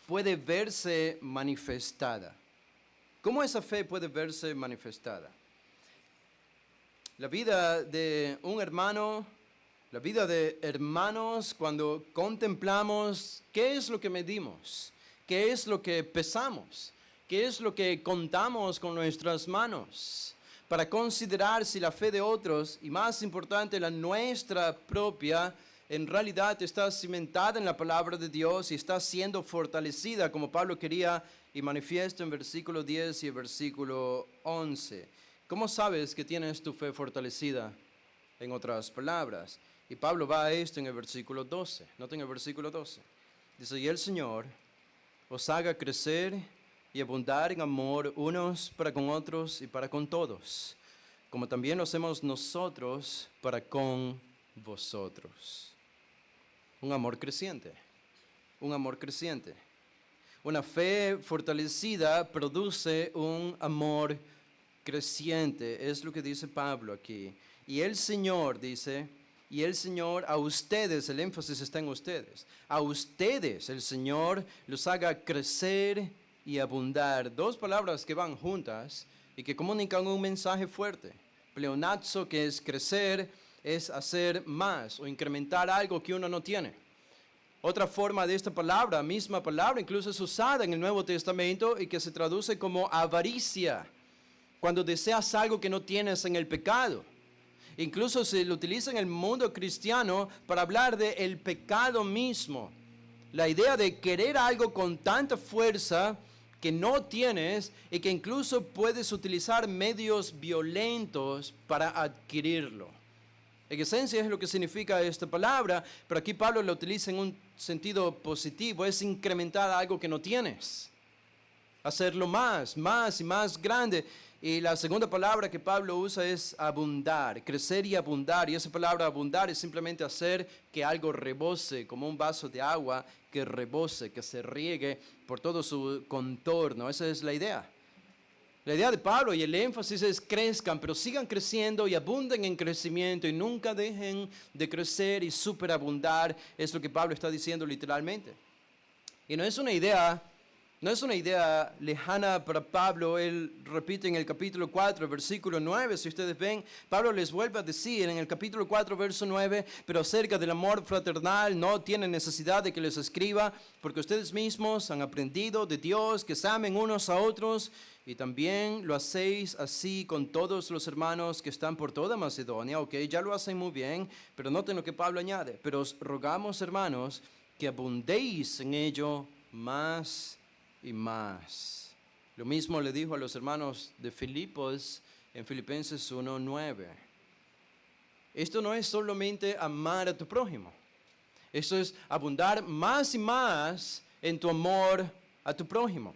puede verse manifestada? ¿Cómo esa fe puede verse manifestada? La vida de un hermano, la vida de hermanos, cuando contemplamos qué es lo que medimos, qué es lo que pesamos, qué es lo que contamos con nuestras manos, para considerar si la fe de otros, y más importante, la nuestra propia, en realidad está cimentada en la palabra de Dios y está siendo fortalecida, como Pablo quería y manifiesta en versículo 10 y versículo 11. ¿Cómo sabes que tienes tu fe fortalecida? En otras palabras. Y Pablo va a esto en el versículo 12. Noten el versículo 12. Dice, y el Señor os haga crecer y abundar en amor unos para con otros y para con todos, como también lo hacemos nosotros para con vosotros. Un amor creciente, un amor creciente. Una fe fortalecida produce un amor creciente, es lo que dice Pablo aquí. Y el Señor dice, y el Señor a ustedes, el énfasis está en ustedes, a ustedes el Señor los haga crecer y abundar. Dos palabras que van juntas y que comunican un mensaje fuerte. Pleonazo, que es crecer, es hacer más o incrementar algo que uno no tiene. Otra forma de esta palabra, misma palabra, incluso es usada en el Nuevo Testamento y que se traduce como avaricia, cuando deseas algo que no tienes en el pecado. Incluso se lo utiliza en el mundo cristiano para hablar de el pecado mismo. La idea de querer algo con tanta fuerza que no tienes y que incluso puedes utilizar medios violentos para adquirirlo. En esencia es lo que significa esta palabra, pero aquí Pablo la utiliza en un sentido positivo, es incrementar algo que no tienes, hacerlo más y más grande. Y la segunda palabra que Pablo usa es abundar, crecer y abundar. Y esa palabra abundar es simplemente hacer que algo rebose, como un vaso de agua que rebose, que se riegue por todo su contorno. Esa es la idea. La idea de Pablo y el énfasis es crezcan, pero sigan creciendo y abunden en crecimiento y nunca dejen de crecer y superabundar. Es lo que Pablo está diciendo literalmente. Y no es una idea No es una idea lejana para Pablo. Él repite en el capítulo 4, versículo 9, si ustedes ven, Pablo les vuelve a decir en el capítulo 4, verso 9, pero acerca del amor fraternal no tienen necesidad de que les escriba, porque ustedes mismos han aprendido de Dios que se amen unos a otros, y también lo hacéis así con todos los hermanos que están por toda Macedonia. Ok, ya lo hacen muy bien, pero noten lo que Pablo añade, pero os rogamos, hermanos, que abundéis en ello más y más. Lo mismo le dijo a los hermanos de Filipos en Filipenses 1:9. Esto no es solamente amar a tu prójimo. Esto es abundar más y más en tu amor a tu prójimo.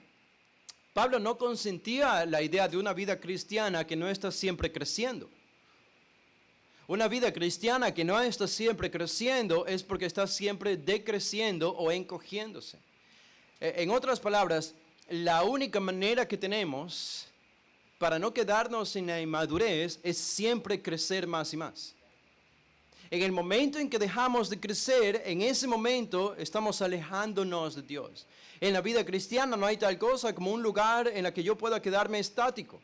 Pablo no consentía la idea de una vida cristiana que no está siempre creciendo. Una vida cristiana que no está siempre creciendo es porque está siempre decreciendo o encogiéndose. En otras palabras, la única manera que tenemos para no quedarnos en la inmadurez es siempre crecer más y más. En el momento en que dejamos de crecer, en ese momento estamos alejándonos de Dios. En la vida cristiana no hay tal cosa como un lugar en el que yo pueda quedarme estático.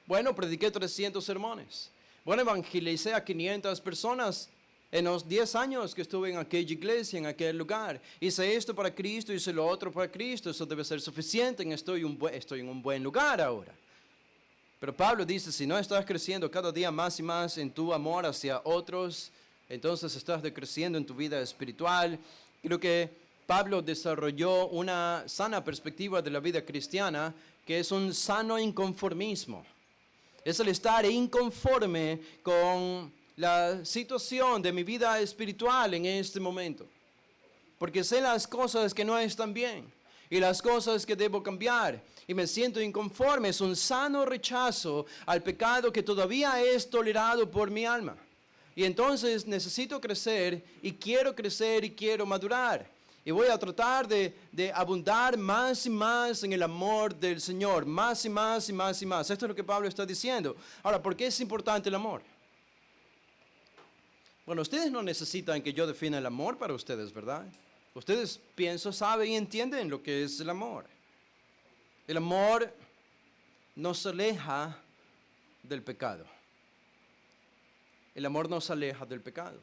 Bueno, prediqué 300 sermones. Bueno, evangelicé a 500 personas. En los 10 años que estuve en aquella iglesia, en aquel lugar, hice esto para Cristo, hice lo otro para Cristo, eso debe ser suficiente, estoy en un buen lugar ahora. Pero Pablo dice, si no estás creciendo cada día más y más en tu amor hacia otros, entonces estás decreciendo en tu vida espiritual. Creo que Pablo desarrolló una sana perspectiva de la vida cristiana, que es un sano inconformismo. Es el estar inconforme con la situación de mi vida espiritual en este momento. Porque sé las cosas que no están bien y las cosas que debo cambiar. Y me siento inconforme. Es un sano rechazo al pecado que todavía es tolerado por mi alma. Y entonces necesito crecer y quiero madurar. Y voy a tratar de abundar más y más en el amor del Señor. Más y más y más y más. Esto es lo que Pablo está diciendo. Ahora, ¿por qué es importante el amor? Bueno, ustedes no necesitan que yo defina el amor para ustedes, ¿verdad? Ustedes pienso, saben y entienden lo que es el amor. El amor nos aleja del pecado. El amor nos aleja del pecado.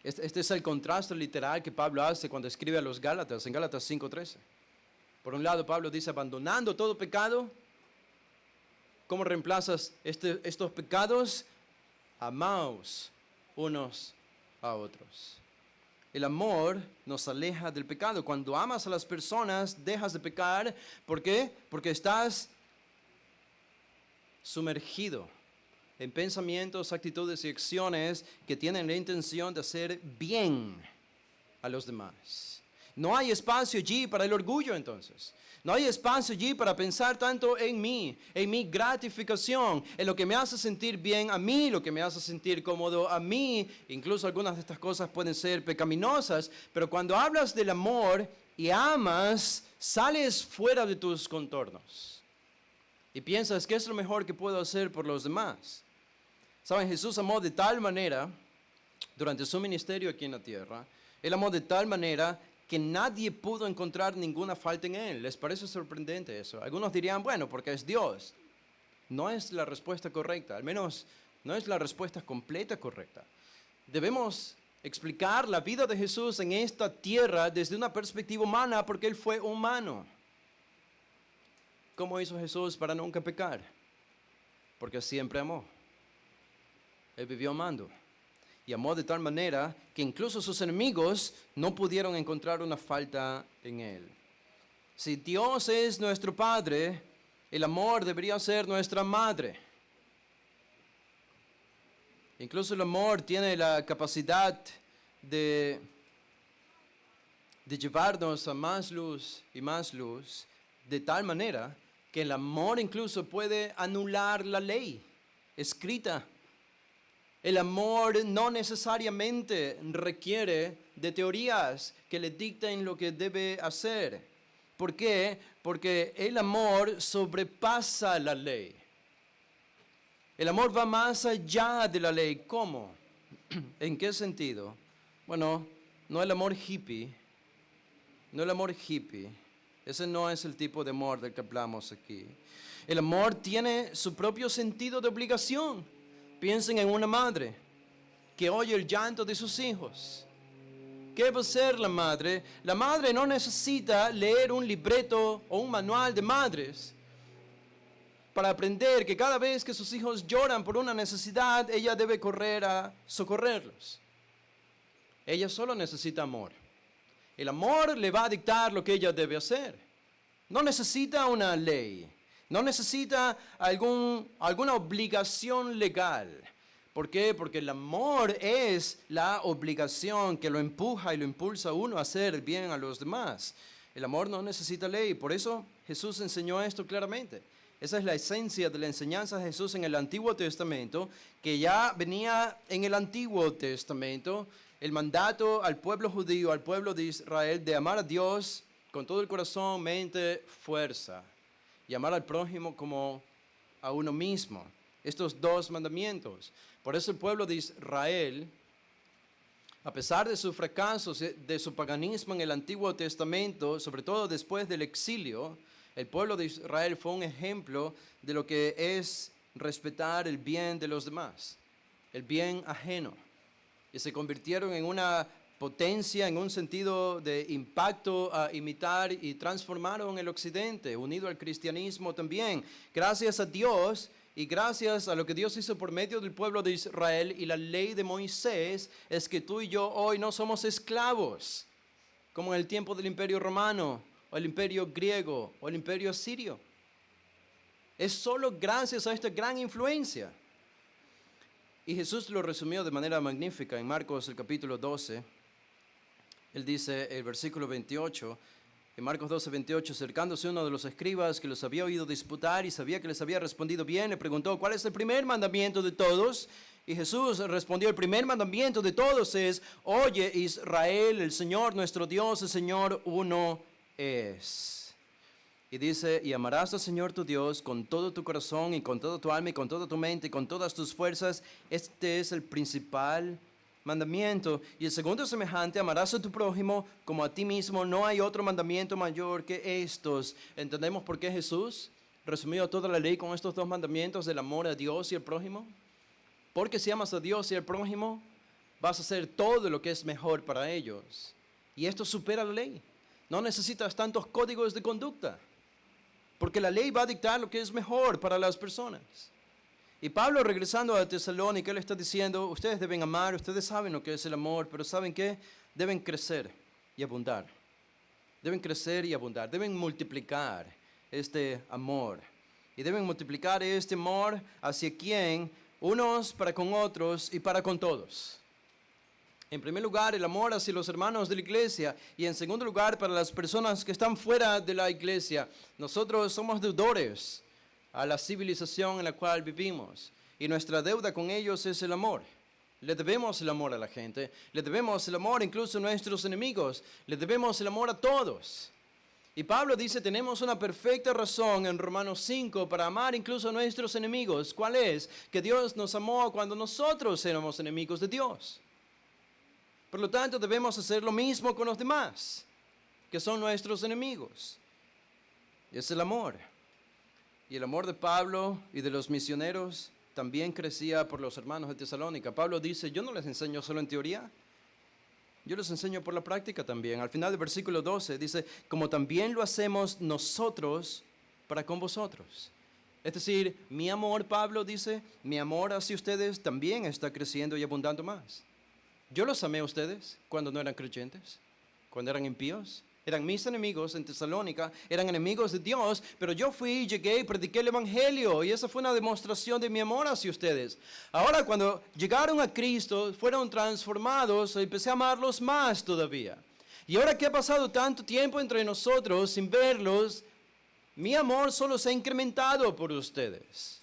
Este es el contraste literal que Pablo hace cuando escribe a los Gálatas, en Gálatas 5:13. Por un lado, Pablo dice, abandonando todo pecado. ¿Cómo reemplazas estos pecados? Amaos unos a otros. El amor nos aleja del pecado. Cuando amas a las personas, dejas de pecar. ¿Por qué? Porque estás sumergido en pensamientos, actitudes y acciones que tienen la intención de hacer bien a los demás. No hay espacio allí para el orgullo entonces. No hay espacio allí para pensar tanto en mí, en mi gratificación, en lo que me hace sentir bien a mí, lo que me hace sentir cómodo a mí. Incluso algunas de estas cosas pueden ser pecaminosas, pero cuando hablas del amor y amas, sales fuera de tus contornos. Y piensas, ¿qué es lo mejor que puedo hacer por los demás? Saben, Jesús amó de tal manera, durante su ministerio aquí en la tierra, Él amó de tal manera que nadie pudo encontrar ninguna falta en Él. ¿Les parece sorprendente eso? Algunos dirían, bueno, porque es Dios. No es la respuesta correcta, al menos no es la respuesta completa correcta. Debemos explicar la vida de Jesús en esta tierra desde una perspectiva humana, porque Él fue humano. ¿Cómo hizo Jesús para nunca pecar? Porque siempre amó. Él vivió amando. Y amó de tal manera que incluso sus enemigos no pudieron encontrar una falta en Él. Si Dios es nuestro Padre, el amor debería ser nuestra madre. Incluso el amor tiene la capacidad de llevarnos a más luz y más luz, de tal manera que el amor incluso puede anular la ley escrita. El amor no necesariamente requiere de teorías que le dicten lo que debe hacer. ¿Por qué? Porque el amor sobrepasa la ley. El amor va más allá de la ley. ¿Cómo? ¿En qué sentido? Bueno, no el amor hippie, Ese no es el tipo de amor del que hablamos aquí. El amor tiene su propio sentido de obligación. Piensen en una madre que oye el llanto de sus hijos. ¿Qué va a hacer la madre? La madre no necesita leer un libreto o un manual de madres para aprender que cada vez que sus hijos lloran por una necesidad, ella debe correr a socorrerlos. Ella solo necesita amor. El amor le va a dictar lo que ella debe hacer. No necesita una ley. No necesita alguna obligación legal. ¿Por qué? Porque el amor es la obligación que lo empuja y lo impulsa a uno a hacer el bien a los demás. El amor no necesita ley. Por eso Jesús enseñó esto claramente. Esa es la esencia de la enseñanza de Jesús en el Antiguo Testamento, que ya venía en el Antiguo Testamento, el mandato al pueblo judío, al pueblo de Israel, de amar a Dios con todo el corazón, mente, fuerza, y amar al prójimo como a uno mismo. Estos dos mandamientos. Por eso el pueblo de Israel, a pesar de sus fracasos, de su paganismo en el Antiguo Testamento, sobre todo después del exilio, el pueblo de Israel fue un ejemplo de lo que es respetar el bien de los demás, el bien ajeno. Y se convirtieron en una potencia, en un sentido de impacto a imitar, y transformaron el occidente, unido al cristianismo también. Gracias a Dios y gracias a lo que Dios hizo por medio del pueblo de Israel y la ley de Moisés, es que tú y yo hoy no somos esclavos, como en el tiempo del Imperio Romano, o el Imperio Griego, o el Imperio Asirio. Es solo gracias a esta gran influencia. Y Jesús lo resumió de manera magnífica en Marcos el capítulo 12. Él dice, el versículo 28, en Marcos 12, 28, acercándose uno de los escribas que los había oído disputar y sabía que les había respondido bien, le preguntó, ¿cuál es el primer mandamiento de todos? Y Jesús respondió, el primer mandamiento de todos es, oye Israel, el Señor nuestro Dios, el Señor uno es. Y dice, y amarás al Señor tu Dios con todo tu corazón y con toda tu alma y con toda tu mente y con todas tus fuerzas. Este es el principal mandamiento. Y el segundo es semejante, amarás a tu prójimo como a ti mismo. No hay otro mandamiento mayor que estos. ¿Entendemos por qué Jesús resumió toda la ley con estos dos mandamientos del amor a Dios y al prójimo? Porque si amas a Dios y al prójimo, vas a hacer todo lo que es mejor para ellos. Y esto supera la ley. No necesitas tantos códigos de conducta, porque la ley va a dictar lo que es mejor para las personas. Y Pablo, regresando a Tesalónica, él está diciendo, ustedes deben amar, ustedes saben lo que es el amor, pero ¿saben qué? Deben crecer y abundar. Deben crecer y abundar, deben multiplicar este amor. Y deben multiplicar este amor hacia quién, unos para con otros y para con todos. En primer lugar, el amor hacia los hermanos de la iglesia, y en segundo lugar, para las personas que están fuera de la iglesia. Nosotros somos deudores a la civilización en la cual vivimos, y nuestra deuda con ellos es el amor. Le debemos el amor a la gente, le debemos el amor incluso a nuestros enemigos, le debemos el amor a todos. Y Pablo dice, tenemos una perfecta razón en Romanos 5 para amar incluso a nuestros enemigos. ¿Cuál es? Que Dios nos amó cuando nosotros éramos enemigos de Dios. Por lo tanto, debemos hacer lo mismo con los demás, que son nuestros enemigos. Es el amor. Y el amor de Pablo y de los misioneros también crecía por los hermanos de Tesalónica. Pablo dice, yo no les enseño solo en teoría, yo les enseño por la práctica también. Al final del versículo 12 dice, como también lo hacemos nosotros para con vosotros. Es decir, mi amor, Pablo dice, mi amor hacia ustedes también está creciendo y abundando más. Yo los amé a ustedes cuando no eran creyentes, cuando eran impíos. Eran mis enemigos en Tesalónica, eran enemigos de Dios, pero yo fui, llegué y prediqué el Evangelio, y esa fue una demostración de mi amor hacia ustedes. Ahora, cuando llegaron a Cristo, fueron transformados, empecé a amarlos más todavía. Y ahora que ha pasado tanto tiempo entre nosotros sin verlos, mi amor solo se ha incrementado por ustedes.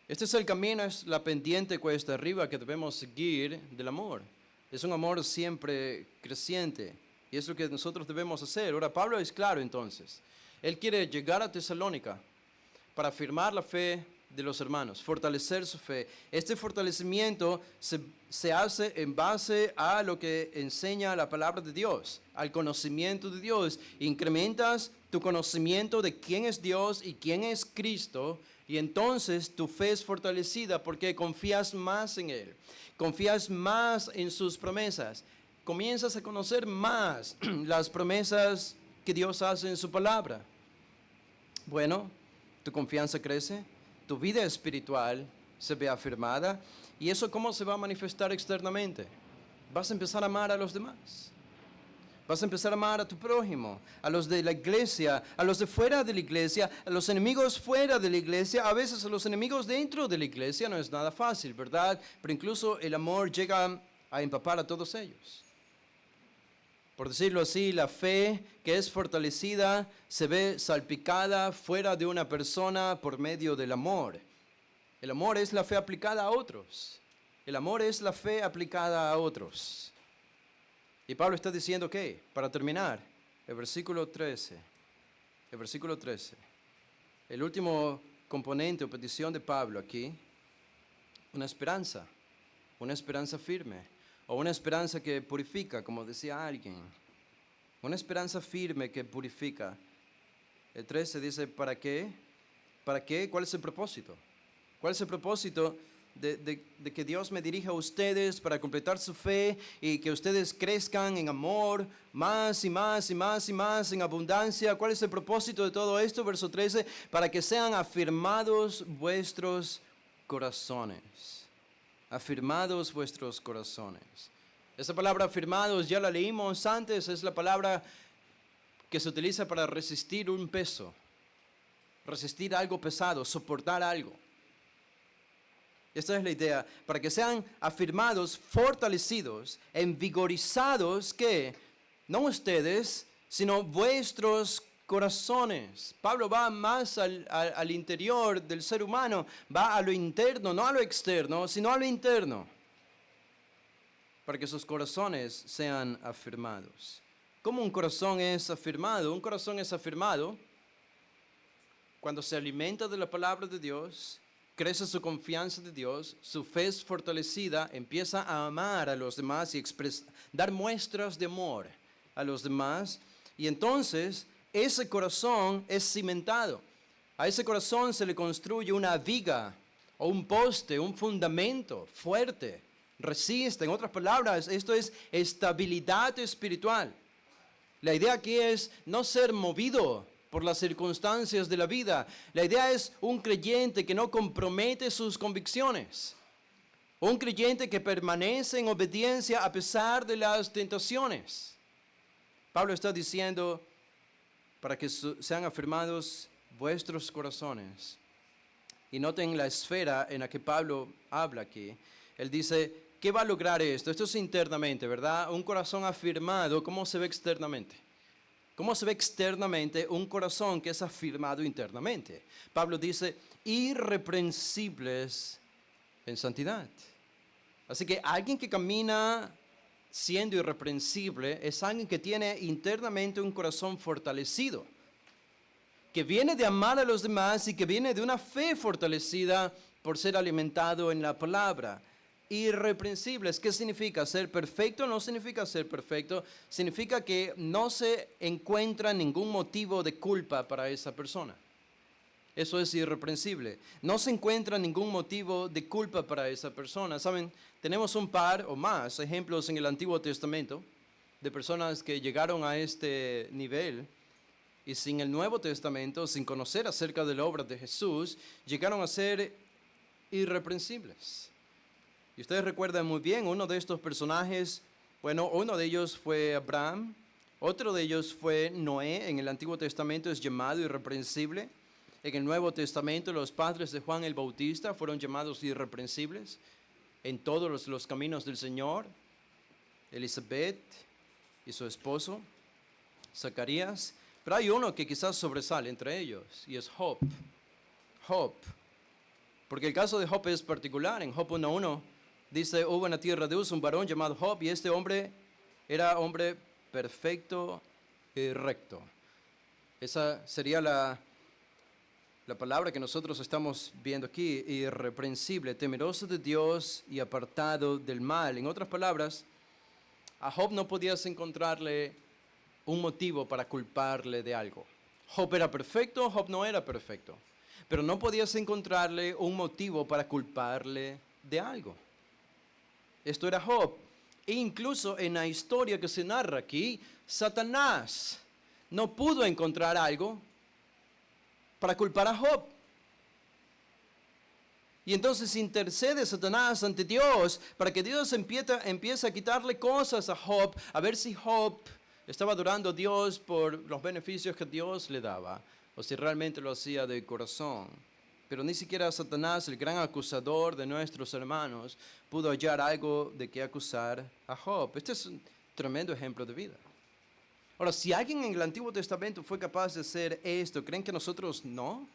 Este es el camino, es la pendiente cuesta arriba que debemos seguir del amor. Es un amor siempre creciente y es lo que nosotros debemos hacer. Ahora, Pablo es claro entonces. Él quiere llegar a Tesalónica para afirmar la fe de los hermanos, fortalecer su fe. Este fortalecimiento se hace en base a lo que enseña la palabra de Dios, al conocimiento de Dios. Incrementas tu conocimiento de quién es Dios y quién es Cristo, y entonces tu fe es fortalecida porque confías más en Él, confías más en sus promesas, comienzas a conocer más las promesas que Dios hace en su palabra. Bueno, tu confianza crece, tu vida espiritual se ve afirmada, y eso ¿cómo se va a manifestar externamente? Vas a empezar a amar a los demás. Vas a empezar a amar a tu prójimo, a los de la iglesia, a los de fuera de la iglesia, a los enemigos fuera de la iglesia, a veces a los enemigos dentro de la iglesia. No es nada fácil, ¿verdad? Pero incluso el amor llega a empapar a todos ellos. Por decirlo así, la fe que es fortalecida se ve salpicada fuera de una persona por medio del amor. El amor es la fe aplicada a otros. El amor es la fe aplicada a otros. Y Pablo está diciendo que, para terminar, el versículo 13, el último componente o petición de Pablo aquí, una esperanza firme, o una esperanza que purifica, como decía alguien, una esperanza firme que purifica. El 13 dice, ¿para qué? ¿Para qué? ¿Cuál es el propósito? ¿Cuál es el propósito de que Dios me dirija a ustedes para completar su fe y que ustedes crezcan en amor más y más y más y más en abundancia? ¿Cuál es el propósito de todo esto? Verso 13, para que sean afirmados vuestros corazones. Afirmados vuestros corazones. Esa palabra afirmados ya la leímos antes, es la palabra que se utiliza para resistir un peso, resistir algo pesado, soportar algo. Esta es la idea, para que sean afirmados, fortalecidos, envigorizados, que no ustedes, sino vuestros corazones. Pablo va más al interior del ser humano, va a lo interno, no a lo externo, sino a lo interno, para que sus corazones sean afirmados. ¿Cómo un corazón es afirmado? Un corazón es afirmado cuando se alimenta de la palabra de Dios, crece su confianza de Dios, su fe es fortalecida, empieza a amar a los demás y dar muestras de amor a los demás, y entonces ese corazón es cimentado. A ese corazón se le construye una viga o un poste, un fundamento fuerte, resiste. En otras palabras, esto es estabilidad espiritual. La idea aquí es no ser movido por las circunstancias de la vida. La idea es un creyente que no compromete sus convicciones. Un creyente que permanece en obediencia a pesar de las tentaciones. Pablo está diciendo, para que sean afirmados vuestros corazones. Y noten la esfera en la que Pablo habla aquí. Él dice, ¿qué va a lograr esto? Esto es internamente, ¿verdad? Un corazón afirmado, ¿cómo se ve externamente? ¿Cómo se ve externamente un corazón que es afirmado internamente? Pablo dice, irreprensibles en santidad. Así que alguien que camina siendo irreprensible es alguien que tiene internamente un corazón fortalecido, que viene de amar a los demás y que viene de una fe fortalecida por ser alimentado en la palabra. Irreprensibles, ¿qué significa? ¿Ser perfecto? No significa ser perfecto, significa que no se encuentra ningún motivo de culpa para esa persona. Eso es irreprensible. No se encuentra ningún motivo de culpa para esa persona. ¿Saben? Tenemos un par o más ejemplos en el Antiguo Testamento de personas que llegaron a este nivel y sin el Nuevo Testamento, sin conocer acerca de la obra de Jesús, llegaron a ser irreprensibles. Y ustedes recuerdan muy bien, uno de estos personajes, bueno, uno de ellos fue Abraham, otro de ellos fue Noé. En el Antiguo Testamento es llamado irreprensible. En el Nuevo Testamento los padres de Juan el Bautista fueron llamados irreprensibles en todos los caminos del Señor. Elizabeth y su esposo, Zacarías. Pero hay uno que quizás sobresale entre ellos y es Job. Job. Porque el caso de Job es particular. En Job 1:1 dice, hubo en la tierra de Uz un varón llamado Job, y este hombre era hombre perfecto y recto. Esa sería La palabra que nosotros estamos viendo aquí, irreprensible, temeroso de Dios y apartado del mal. En otras palabras, a Job no podías encontrarle un motivo para culparle de algo. Job era perfecto, Job no era perfecto, pero no podías encontrarle un motivo para culparle de algo. Esto era Job. E incluso en la historia que se narra aquí, Satanás no pudo encontrar algo para culpar a Job. Y entonces intercede Satanás ante Dios para que Dios empiece a quitarle cosas a Job, a ver si Job estaba adorando a Dios por los beneficios que Dios le daba, o si realmente lo hacía de corazón. Pero ni siquiera Satanás, el gran acusador de nuestros hermanos, pudo hallar algo de qué acusar a Job. Este es un tremendo ejemplo de vida. Ahora, si alguien en el Antiguo Testamento fue capaz de hacer esto, ¿creen que nosotros no?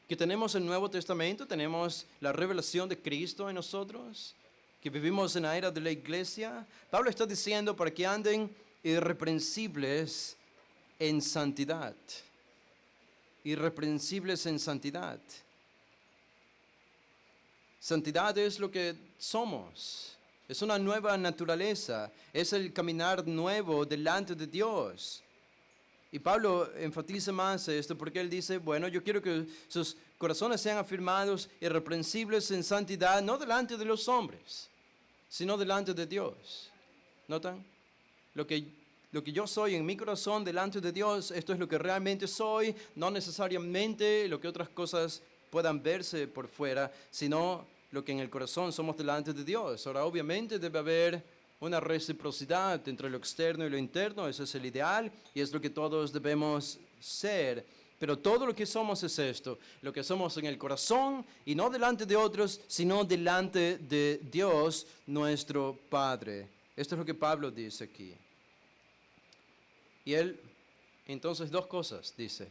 Que tenemos el Nuevo Testamento, tenemos la revelación de Cristo en nosotros, que vivimos en la era de la iglesia. Pablo está diciendo para que anden irreprensibles en santidad. Irreprensibles en santidad. Santidad es lo que somos. Es una nueva naturaleza. Es el caminar nuevo delante de Dios. Y Pablo enfatiza más esto porque él dice, bueno, yo quiero que sus corazones sean afirmados irreprensibles en santidad, no delante de los hombres, sino delante de Dios. ¿Notan? Lo que yo soy en mi corazón delante de Dios, esto es lo que realmente soy, no necesariamente lo que otras cosas puedan verse por fuera, sino lo que en el corazón somos delante de Dios. Ahora, obviamente debe haber una reciprocidad entre lo externo y lo interno, ese es el ideal y es lo que todos debemos ser. Pero todo lo que somos es esto, lo que somos en el corazón y no delante de otros, sino delante de Dios, nuestro Padre. Esto es lo que Pablo dice aquí. Y él, entonces, dos cosas, dice.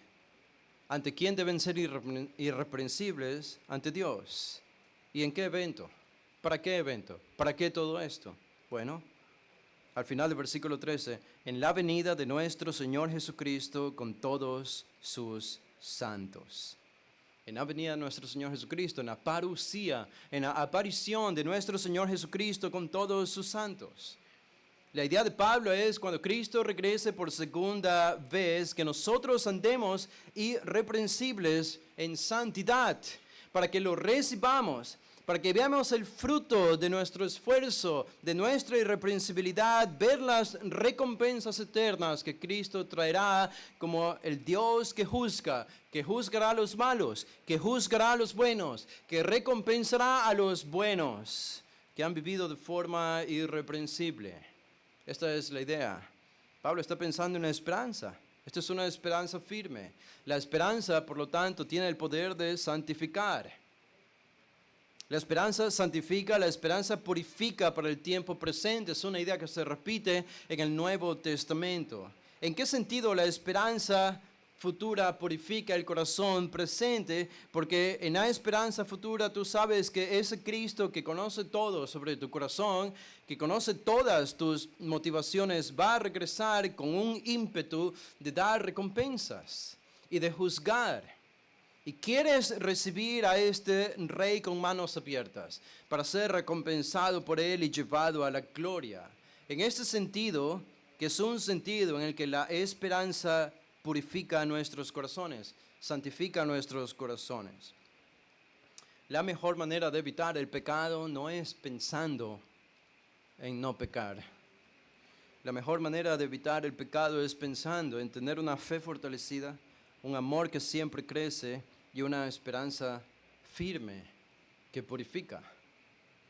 ¿Ante quién deben ser irreprensibles? Ante Dios. ¿Y en qué evento? ¿Para qué evento? ¿Para qué todo esto? Bueno, al final del versículo 13, en la venida de nuestro Señor Jesucristo con todos sus santos. En la venida de nuestro Señor Jesucristo, en la parucía, en la aparición de nuestro Señor Jesucristo con todos sus santos. La idea de Pablo es cuando Cristo regrese por segunda vez, que nosotros andemos irreprensibles en santidad, para que lo recibamos, para que veamos el fruto de nuestro esfuerzo, de nuestra irreprensibilidad, ver las recompensas eternas que Cristo traerá como el Dios que juzgará a los malos, que juzgará a los buenos, que recompensará a los buenos, que han vivido de forma irreprensible. Esta es la idea. Pablo está pensando en la esperanza. Esta es una esperanza firme. La esperanza, por lo tanto, tiene el poder de santificar. La esperanza santifica, la esperanza purifica para el tiempo presente. Es una idea que se repite en el Nuevo Testamento. ¿En qué sentido la esperanza futura purifica el corazón presente? Porque en la esperanza futura tú sabes que ese Cristo que conoce todo sobre tu corazón, que conoce todas tus motivaciones, va a regresar con un ímpetu de dar recompensas y de juzgar. Y quieres recibir a este rey con manos abiertas para ser recompensado por él y llevado a la gloria. En este sentido, que es un sentido en el que la esperanza purifica nuestros corazones, santifica nuestros corazones. La mejor manera de evitar el pecado no es pensando en no pecar. La mejor manera de evitar el pecado es pensando en tener una fe fortalecida, un amor que siempre crece y una esperanza firme que purifica.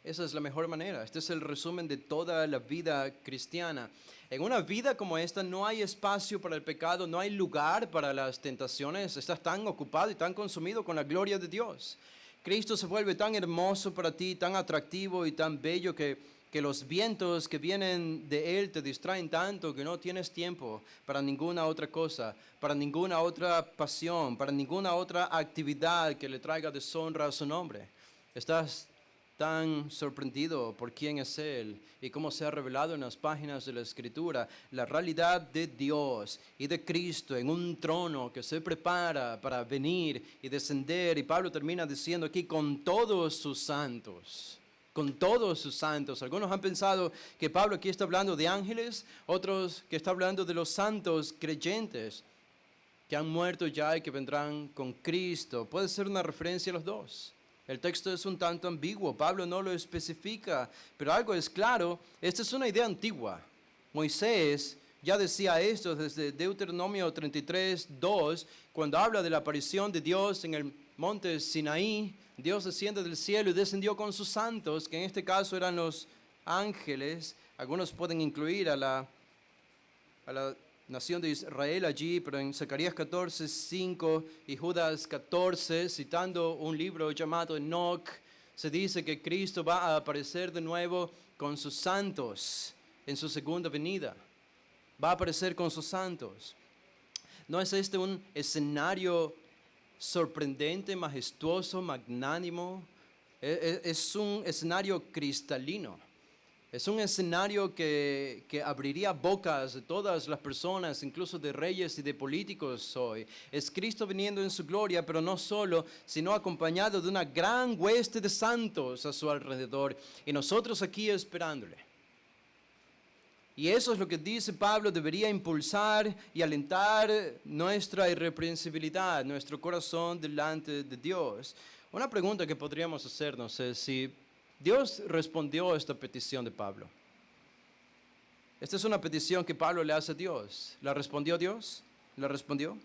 Esa es la mejor manera. Este es el resumen de toda la vida cristiana. En una vida como esta no hay espacio para el pecado, no hay lugar para las tentaciones. Estás tan ocupado y tan consumido con la gloria de Dios. Cristo se vuelve tan hermoso para ti, tan atractivo y tan bello que los vientos que vienen de Él te distraen tanto que no tienes tiempo para ninguna otra cosa, para ninguna otra pasión, para ninguna otra actividad que le traiga deshonra a su nombre. Estás tan sorprendido por quién es Él y cómo se ha revelado en las páginas de la Escritura la realidad de Dios y de Cristo en un trono que se prepara para venir y descender. Y Pablo termina diciendo aquí, con todos sus santos. Con todos sus santos. Algunos han pensado que Pablo aquí está hablando de ángeles, otros que está hablando de los santos creyentes que han muerto ya y que vendrán con Cristo. Puede ser una referencia a los dos. El texto es un tanto ambiguo, Pablo no lo especifica, pero algo es claro, esta es una idea antigua. Moisés ya decía esto desde Deuteronomio 33:2, cuando habla de la aparición de Dios en el monte Sinaí. Dios desciende del cielo y descendió con sus santos, que en este caso eran los ángeles. Algunos pueden incluir a la nación de Israel allí, pero en Zacarías 14:5 y Judas 14, citando un libro llamado Enoch, se dice que Cristo va a aparecer de nuevo con sus santos en su segunda venida. Va a aparecer con sus santos. ¿No es este un escenario sorprendente, majestuoso, magnánimo? Es un escenario cristalino. Es un escenario que abriría bocas de todas las personas, incluso de reyes y de políticos hoy. Es Cristo viniendo en su gloria, pero no solo, sino acompañado de una gran hueste de santos a su alrededor. Y nosotros aquí esperándole. Y eso es lo que dice Pablo, debería impulsar y alentar nuestra irreprensibilidad, nuestro corazón delante de Dios. Una pregunta que podríamos hacernos es si Dios respondió a esta petición de Pablo. Esta es una petición que Pablo le hace a Dios. ¿La respondió Dios? ¿La respondió?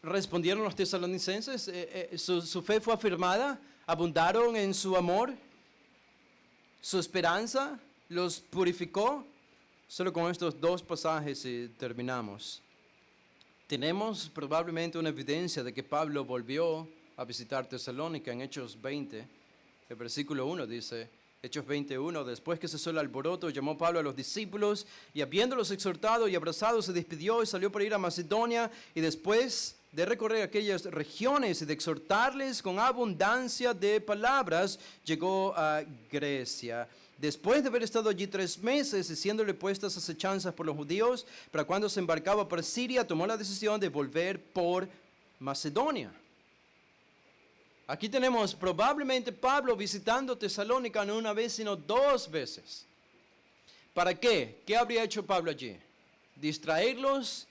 ¿Respondieron los tesalonicenses? ¿Su fe fue afirmada? ¿Abundaron en su amor? ¿Su esperanza los purificó? Solo con estos dos pasajes y terminamos. Tenemos probablemente una evidencia de que Pablo volvió a visitar Tesalónica en Hechos 20. El versículo 1 dice, Hechos 21, después que cesó el alboroto, llamó Pablo a los discípulos y habiéndolos exhortado y abrazado, se despidió y salió para ir a Macedonia, y después de recorrer aquellas regiones y de exhortarles con abundancia de palabras, llegó a Grecia. Después de haber estado allí 3 meses y siéndole puestas acechanzas por los judíos, para cuando se embarcaba para Siria, tomó la decisión de volver por Macedonia. Aquí tenemos probablemente Pablo visitando Tesalónica no una vez, sino 2 veces. ¿Para qué? ¿Qué habría hecho Pablo allí? ¿Distraerlos?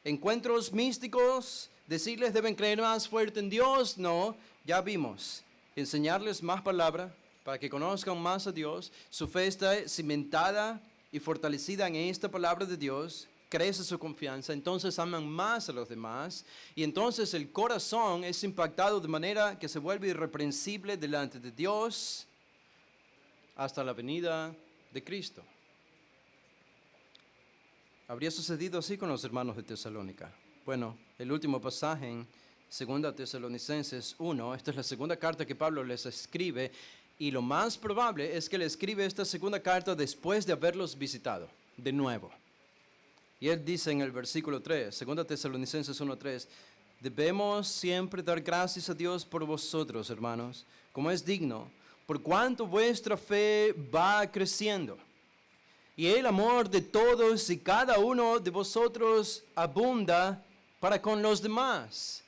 ¿Encuentros místicos? ¿Decirles deben creer más fuerte en Dios? No, ya vimos. Enseñarles más palabra para que conozcan más a Dios. Su fe está cimentada y fortalecida en esta palabra de Dios. Crece su confianza, entonces aman más a los demás y entonces el corazón es impactado de manera que se vuelve irreprensible delante de Dios hasta la venida de Cristo. ¿Habría sucedido así con los hermanos de Tesalónica? Bueno, el último pasaje en 2 Tesalonicenses 1, esta es la segunda carta que Pablo les escribe y lo más probable es que le escribe esta segunda carta después de haberlos visitado de nuevo. Y él dice en el versículo 3, 2 Tesalonicenses 1:3, debemos siempre dar gracias a Dios por vosotros, hermanos, como es digno, por cuanto vuestra fe va creciendo. Y el amor de todos y cada uno de vosotros abunda para con los demás.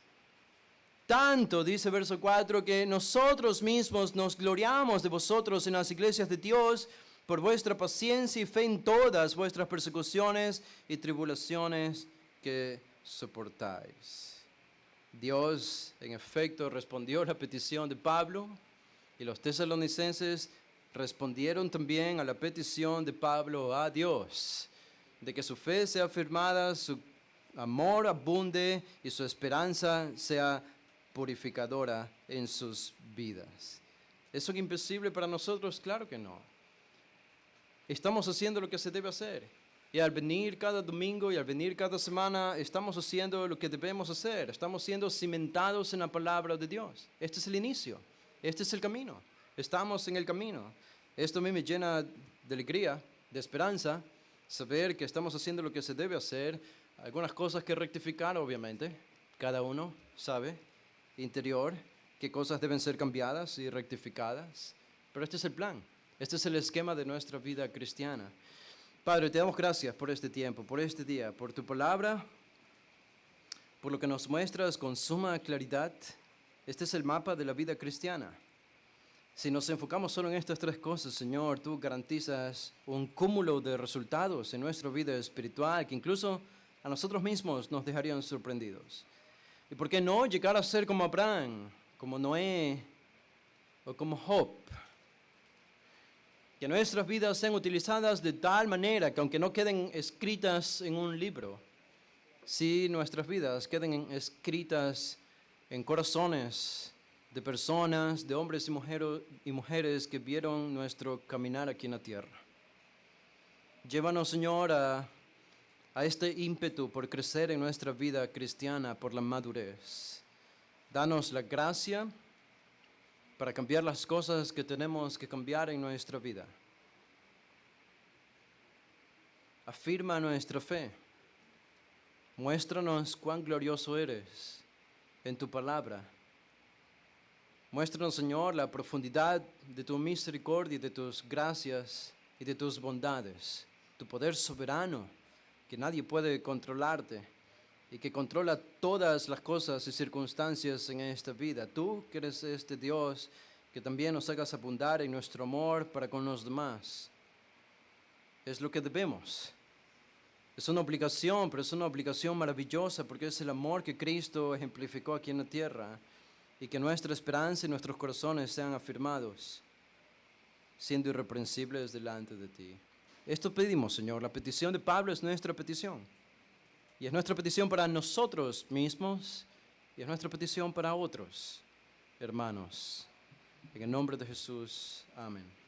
Tanto, dice verso 4, que nosotros mismos nos gloriamos de vosotros en las iglesias de Dios, por vuestra paciencia y fe en todas vuestras persecuciones y tribulaciones que soportáis. Dios, en efecto, respondió a la petición de Pablo y los tesalonicenses respondieron también a la petición de Pablo a Dios, de que su fe sea afirmada, su amor abunde y su esperanza sea purificadora en sus vidas. ¿Es eso imposible para nosotros? Claro que no. Estamos haciendo lo que se debe hacer. Y al venir cada domingo y al venir cada semana, estamos haciendo lo que debemos hacer. Estamos siendo cimentados en la palabra de Dios. Este es el inicio. Este es el camino. Estamos en el camino. Esto a mí me llena de alegría, de esperanza, saber que estamos haciendo lo que se debe hacer. Algunas cosas que rectificar, obviamente. Cada uno sabe, interior. qué cosas deben ser cambiadas y rectificadas. Pero este es el plan, este es el esquema de nuestra vida cristiana. Padre, te damos gracias por este tiempo, por este día, por tu palabra, por lo que nos muestras con suma claridad. Este es el mapa de la vida cristiana. Si nos enfocamos solo en estas tres cosas, Señor, tú garantizas un cúmulo de resultados en nuestra vida espiritual que incluso a nosotros mismos nos dejarían sorprendidos. ¿Y por qué no llegar a ser como Abraham, como Noé o como Job? Que nuestras vidas sean utilizadas de tal manera que aunque no queden escritas en un libro, sí nuestras vidas queden escritas en corazones de personas, de hombres y mujeres que vieron nuestro caminar aquí en la tierra. Llévanos, Señor, a este ímpetu por crecer en nuestra vida cristiana, por la madurez. Danos la gracia para cambiar las cosas que tenemos que cambiar en nuestra vida. Afirma nuestra fe. Muéstranos cuán glorioso eres en tu palabra. Muéstranos, Señor, la profundidad de tu misericordia y de tus gracias y de tus bondades. Tu poder soberano, que nadie puede controlarte y que controla todas las cosas y circunstancias en esta vida. Tú que eres este Dios, que también nos hagas abundar en nuestro amor para con los demás. Es lo que debemos. Es una obligación, pero es una obligación maravillosa porque es el amor que Cristo ejemplificó aquí en la tierra y que nuestra esperanza y nuestros corazones sean afirmados, siendo irreprensibles delante de ti. Esto pedimos, Señor. La petición de Pablo es nuestra petición. Y es nuestra petición para nosotros mismos y es nuestra petición para otros hermanos. En el nombre de Jesús, amén.